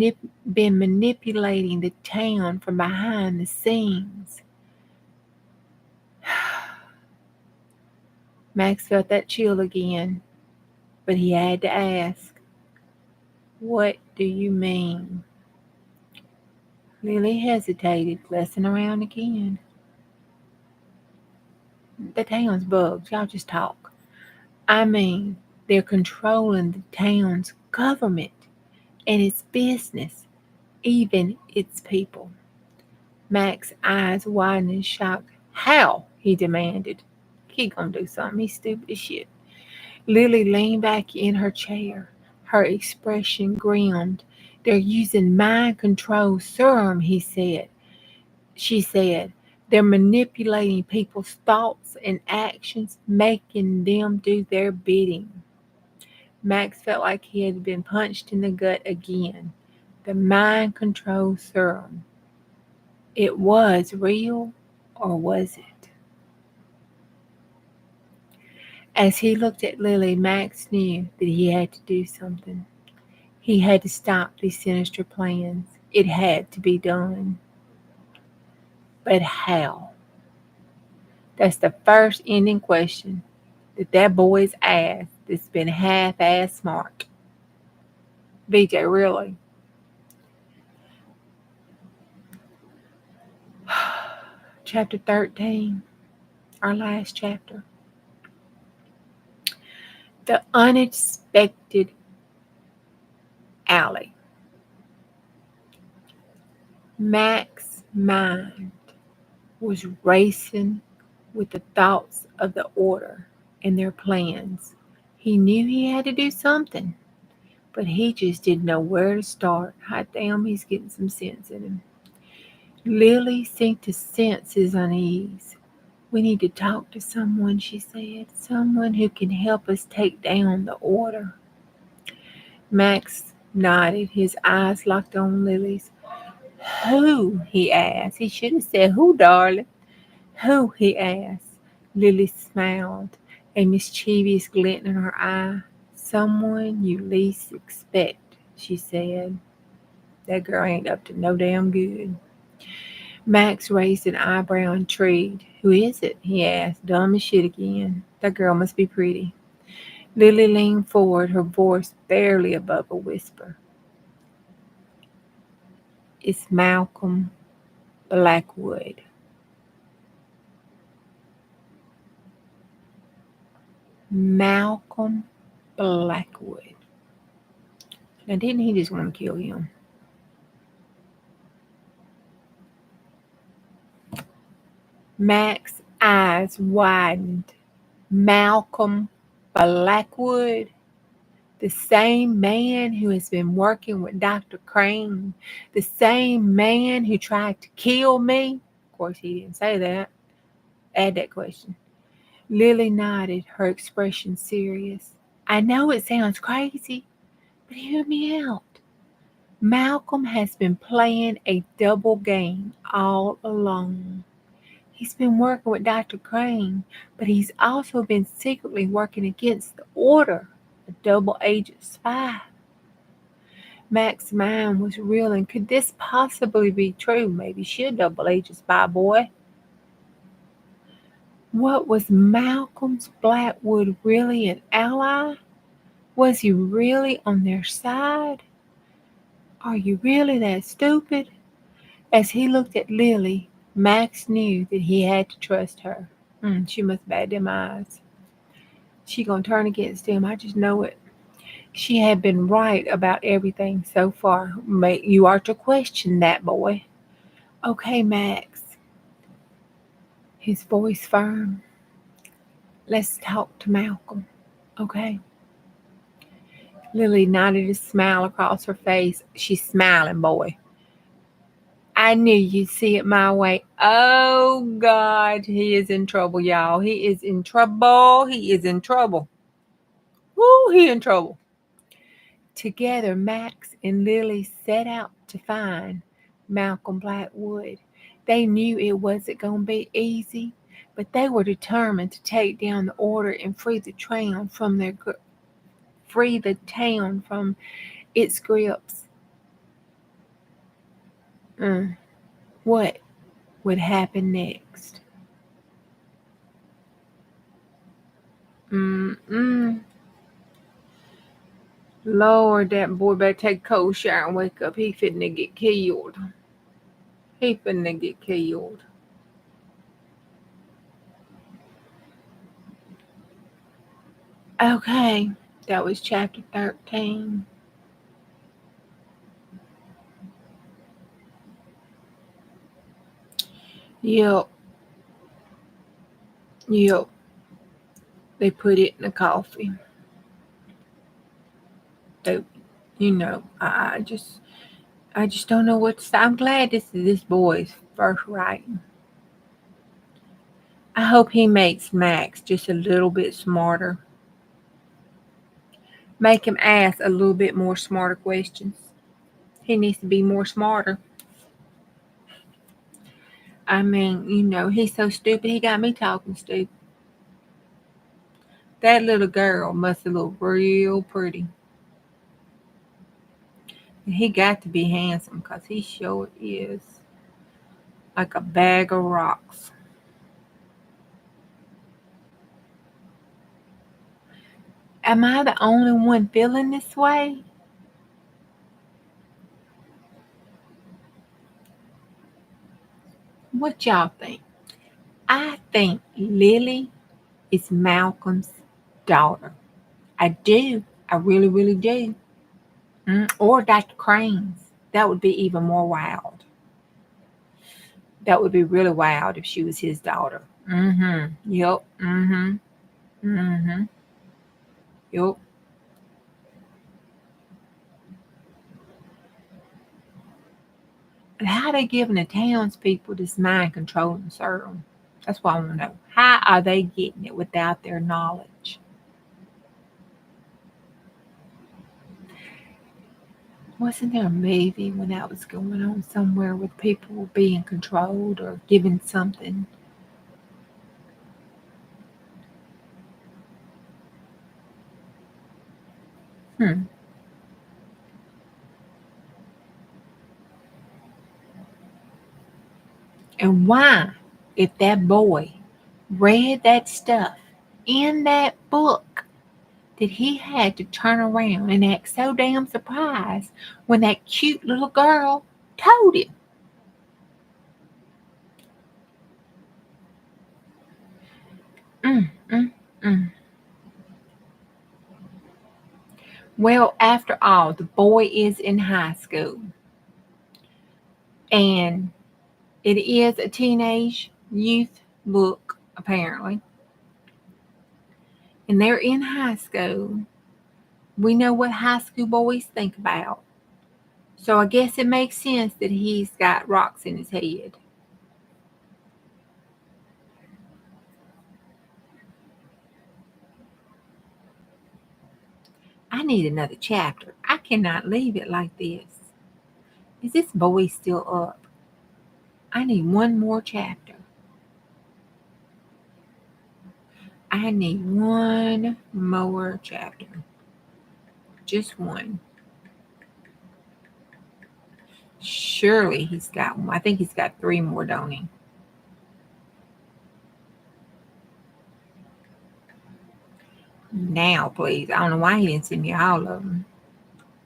manipulating the town from behind the scenes." Max felt that chill again, but he had to ask, "What do you mean?" Lily hesitated, glancing around again. the town's bugs. Y'all just talk. I mean, they're controlling the town's government and its business, even its people. Mac's eyes widened in shock. How? He demanded. He gonna do something. He's stupid as shit. Lily leaned back in her chair, her expression grimmed. They're using mind control serum, he said. She said, they're manipulating people's thoughts and actions, making them do their bidding. Max felt like he had been punched in the gut again. The mind control serum. It was real, or was it? As he looked at Lily, Max knew that he had to do something. He had to stop these sinister plans. It had to be done. But how? That's the first ending question that boy's asked that's been half-ass smart. BJ, really? Chapter 13, our last chapter. The unexpected alley. Max's mind was racing with the thoughts of the order and their plans. He knew he had to do something, but he just didn't know where to start. Hot damn, he's getting some sense in him. Lily seemed to sense his unease. We need to talk to someone, she said. Someone who can help us take down the order. Max nodded, his eyes locked on Lily's. Who? He asked. He should have said, who, darling? Who? He asked. Lily smiled, a mischievous glint in her eye. Someone you least expect, she said. That girl ain't up to no damn good. Max raised an eyebrow intrigued. Who is it? He asked, dumb as shit again. That girl must be pretty. Lily leaned forward, her voice barely above a whisper. It's Malcolm Blackwood. Malcolm Blackwood. Now, didn't he just want to kill him? Max's eyes widened. Malcolm Blackwood, the same man who has been working with Dr. Crane, the same man who tried to kill me. Of course, he didn't say that. Add that question. Lily nodded, her expression serious. I know it sounds crazy, but hear me out. Malcolm has been playing a double game all along. He's been working with Dr. Crane, but he's also been secretly working against the order, a double agent spy. Max's mind was reeling. Could this possibly be true? Maybe she a double agent spy, boy. What, was Malcolm's Blackwood really an ally? Was he really on their side? Are you really that stupid? As he looked at Lily, Max knew that he had to trust her. She must have had them eyes. She gonna turn against him. I just know it. She had been right about everything so far. You are to question that, boy. Okay, Max. His voice firm. Let's talk to Malcolm. Okay. Lily nodded, a smile across her face. She's smiling, boy. I knew you'd see it my way. Oh, God, he is in trouble, y'all. He is in trouble. He is in trouble. Woo, he in trouble. Together, Max and Lily set out to find Malcolm Blackwood. They knew it wasn't going to be easy, but they were determined to take down the order and free the town from its grips. What would happen next? Lord, that boy better take a cold shower and wake up. He finna get killed. He finna get killed. Okay, that was chapter 13. Yep, yep. They put it in the coffee. They, I just don't know what to say. I'm glad this boy's first writing. I hope he makes Max just a little bit smarter. Make him ask a little bit more smarter questions. He needs to be more smarter. I mean, he's so stupid. He got me talking stupid. That little girl must have looked real pretty. And he got to be handsome because he sure is like a bag of rocks. Am I the only one feeling this way? What y'all think? I think Lily is Malcolm's daughter. I do. I really, really do. Or Dr. Crane's. That would be even more wild. That would be really wild if she was his daughter. Mm-hmm. Yep. Mm-hmm. Mm-hmm. Yep. And how they giving the townspeople this mind controlling serum? That's what I want to know. How are they getting it without their knowledge? Wasn't there a movie when that was going on somewhere with people were being controlled or given something? Hmm. And why, if that boy read that stuff in that book, did he had to turn around and act so damn surprised when that cute little girl told him? Mm, mm, mm. Well, after all, the boy is in high school and it is a teenage youth book, apparently. And they're in high school. We know what high school boys think about. So I guess it makes sense that he's got rocks in his head. I need another chapter. I cannot leave it like this. Is this boy still up? I need one more chapter. I need one more chapter. Just one. Surely he's got one. I think he's got three more, don't he? Now, please. I don't know why he didn't send me all of them.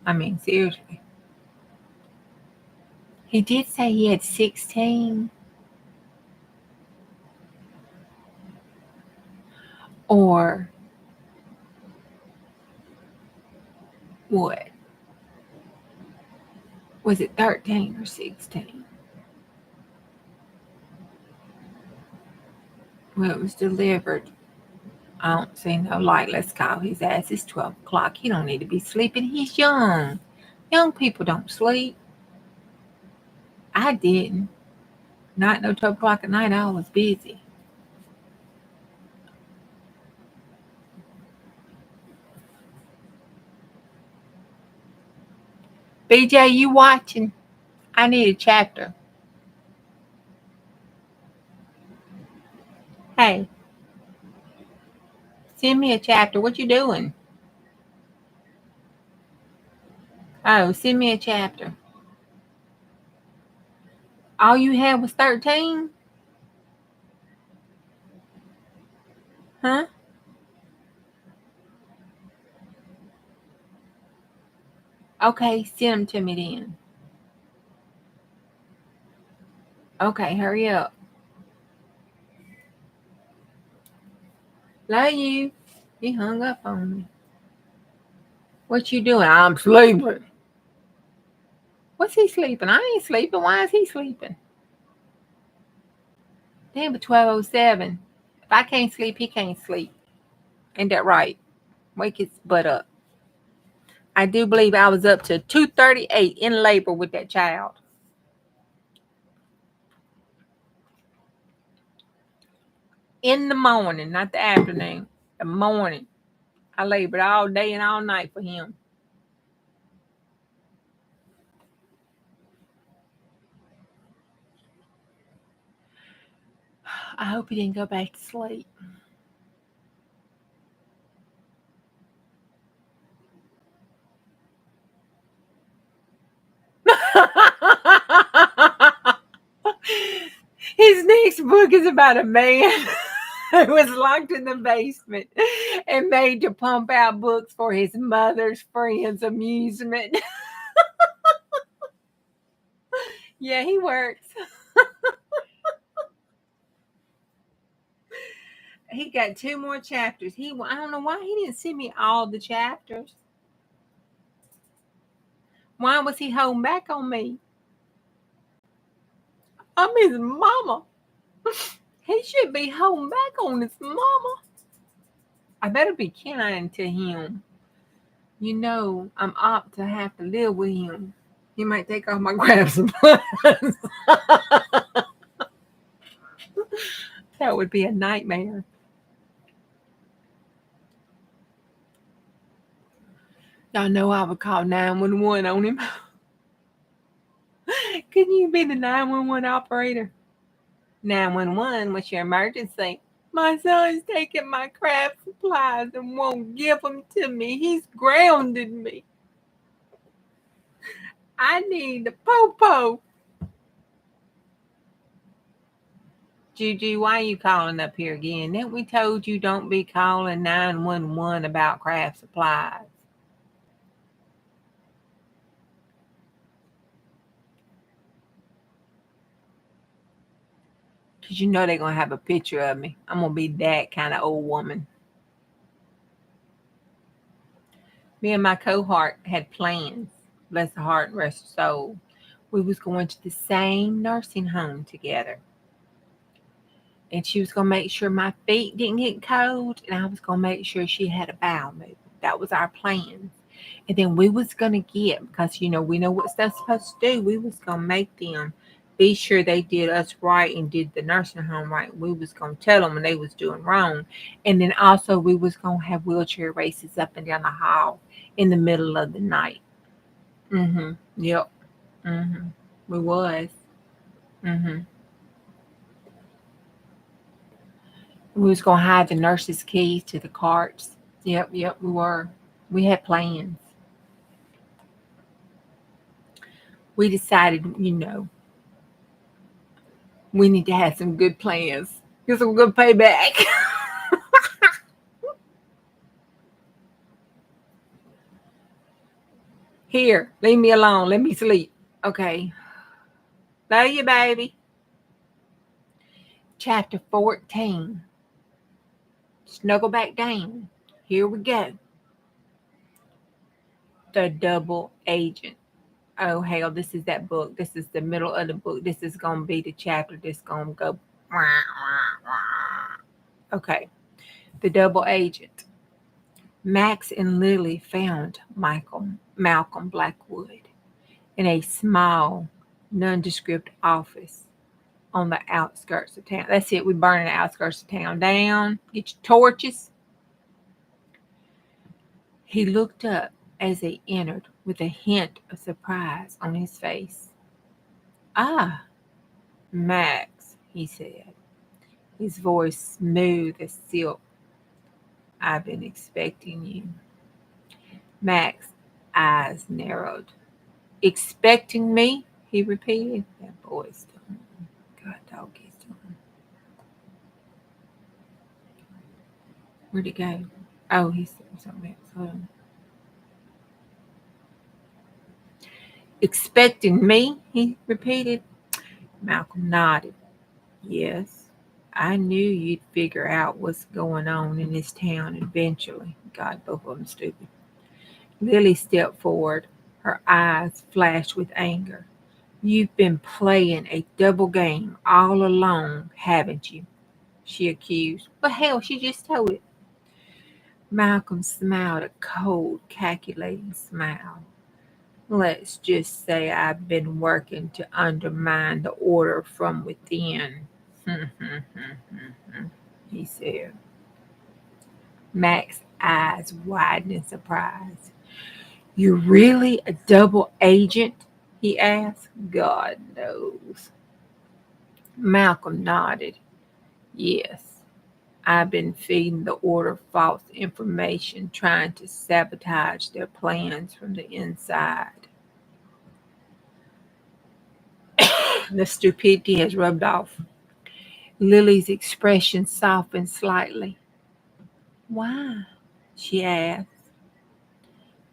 I mean, seriously. He did say he had 16. Or what? Was it 13 or 16? Well, it was delivered. I don't see no light. Let's call his ass. It's 12 o'clock. He don't need to be sleeping. He's young. Young people don't sleep. I didn't. Not no 12 o'clock at night. I was busy. BJ, you watching? I need a chapter. Hey, send me a chapter. What you doing? Oh, send me a chapter. All you had was 13? Huh? Okay, send them to me then. Okay, hurry up. Love you. He hung up on me. What you doing? I'm sleeping. What's he sleeping? I ain't sleeping. Why is he sleeping? Damn, but 12:07. If I can't sleep, he can't sleep. Ain't that right? Wake his butt up. I do believe I was up to 2:38 in labor with that child. In the morning, not the afternoon. The morning. I labored all day and all night for him. I hope he didn't go back to sleep. His next book is about a man who was locked in the basement and made to pump out books for his mother's friends' amusement. Yeah, he works. He got 2 more chapters. I don't know why he didn't send me all the chapters. Why was he holding back on me? I'm his mama. He should be holding back on his mama. I better be kind to him. You know, I'm apt to have to live with him. He might take off my craft supplies. That would be a nightmare. Y'all know I would call 911 on him. Couldn't you be the 911 operator? 911, what's your emergency? My son's taking my craft supplies and won't give them to me. He's grounded me. I need a popo. Juju, why are you calling up here again? Didn't we told you don't be calling 911 about craft supplies? Because you know they're going to have a picture of me. I'm going to be that kind of old woman. Me and my cohort had plans. Bless the heart and rest the soul. We was going to the same nursing home together. And she was going to make sure my feet didn't get cold. And I was going to make sure she had a bowel movement. That was our plans. And then we was going to get, because, you know, we know what stuff's supposed to do. We was going to make them be sure they did us right and did the nursing home right. We was going to tell them when they was doing wrong. And then also we was going to have wheelchair races up and down the hall in the middle of the night. Mm-hmm. Yep. Mm-hmm. We was. Mm-hmm. We was going to hide the nurse's keys to the carts. Yep, we were. We had plans. We decided, you know, we need to have some good plans. Get some good payback. Here, leave me alone. Let me sleep. Okay. Love you, baby. Chapter 14. Snuggle back down. Here we go. The Double Agent. Oh, hell, this is that book. This is the middle of the book. This is going to be the chapter that's going to go. Okay. The Double Agent. Max and Lily found Malcolm Blackwood in a small, nondescript office on the outskirts of town. That's it. We're burning the outskirts of town down. Get your torches. He looked up as they entered with a hint of surprise on his face. Ah, Max, he said, his voice smooth as silk. I've been expecting you. Max's eyes narrowed. Expecting me? He repeated. That boy's doing. God, dog, he's doing. Where'd he go? Oh, he's doing something else. Hold on. Expecting me? He repeated. Malcolm nodded. Yes. I knew you'd figure out what's going on in this town eventually. God, both of them stupid. Lily stepped forward. Her eyes flashed with anger. You've been playing a double game all along, haven't you? She accused. Well, hell, she just told it. Malcolm smiled a cold, calculating smile. Let's just say I've been working to undermine the order from within, he said. Max's eyes widened in surprise. You really a double agent? He asked. God knows. Malcolm nodded. Yes, I've been feeding the order false information, trying to sabotage their plans from the inside. The stupidity has rubbed off. Lily's expression softened slightly. Why? She asked.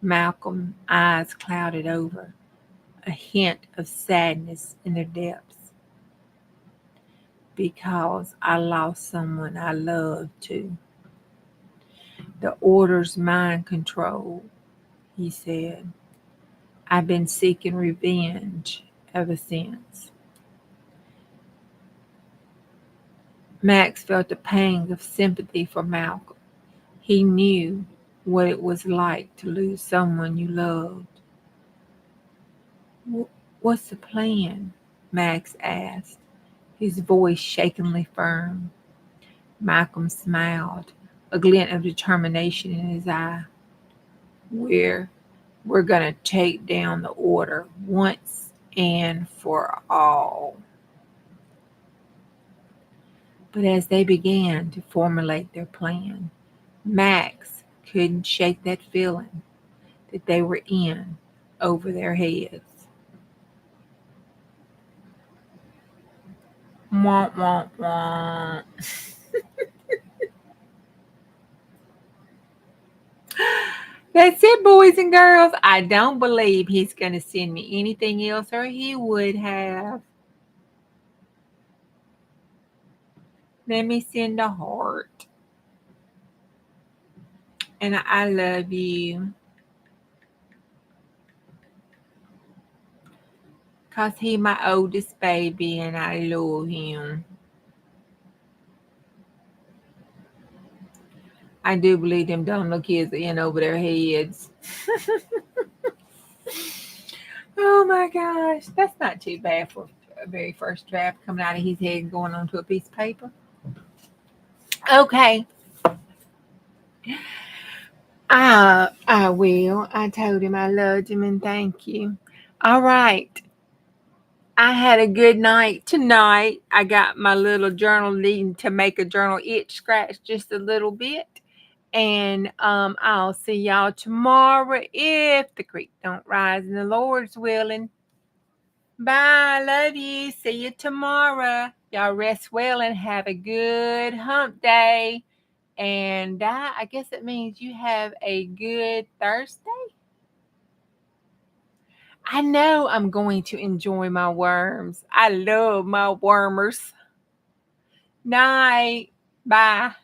Malcolm's eyes clouded over, a hint of sadness in their depths. Because I lost someone I loved too. The order's mind control, he said. I've been seeking revenge ever since. Max felt a pang of sympathy for Malcolm. He knew what it was like to lose someone you loved. What's the plan? Max asked, his voice shakingly firm. Malcolm smiled, a glint of determination in his eye. We're we're gonna take down the order once and for all. But as they began to formulate their plan, Max couldn't shake that feeling that they were in over their heads. Womp womp womp. That's it, boys and girls. I don't believe he's going to send me anything else, or he would have. Let me send a heart. And I love you. Because he my oldest baby and I love him. I do believe them dumb little kids are in over their heads. Oh my gosh. That's not too bad for a very first draft coming out of his head and going onto a piece of paper. Okay. I will. I told him I loved him and thank you. All right. I had a good night tonight. I got my little journal needing to make a journal itch scratch just a little bit. And I'll see y'all tomorrow if the creek don't rise and the Lord's willing. Bye. Love you. See you tomorrow. Y'all rest well and have a good hump day. And I guess it means you have a good Thursday. I know I'm going to enjoy my worms. I love my wormers. Night. Bye.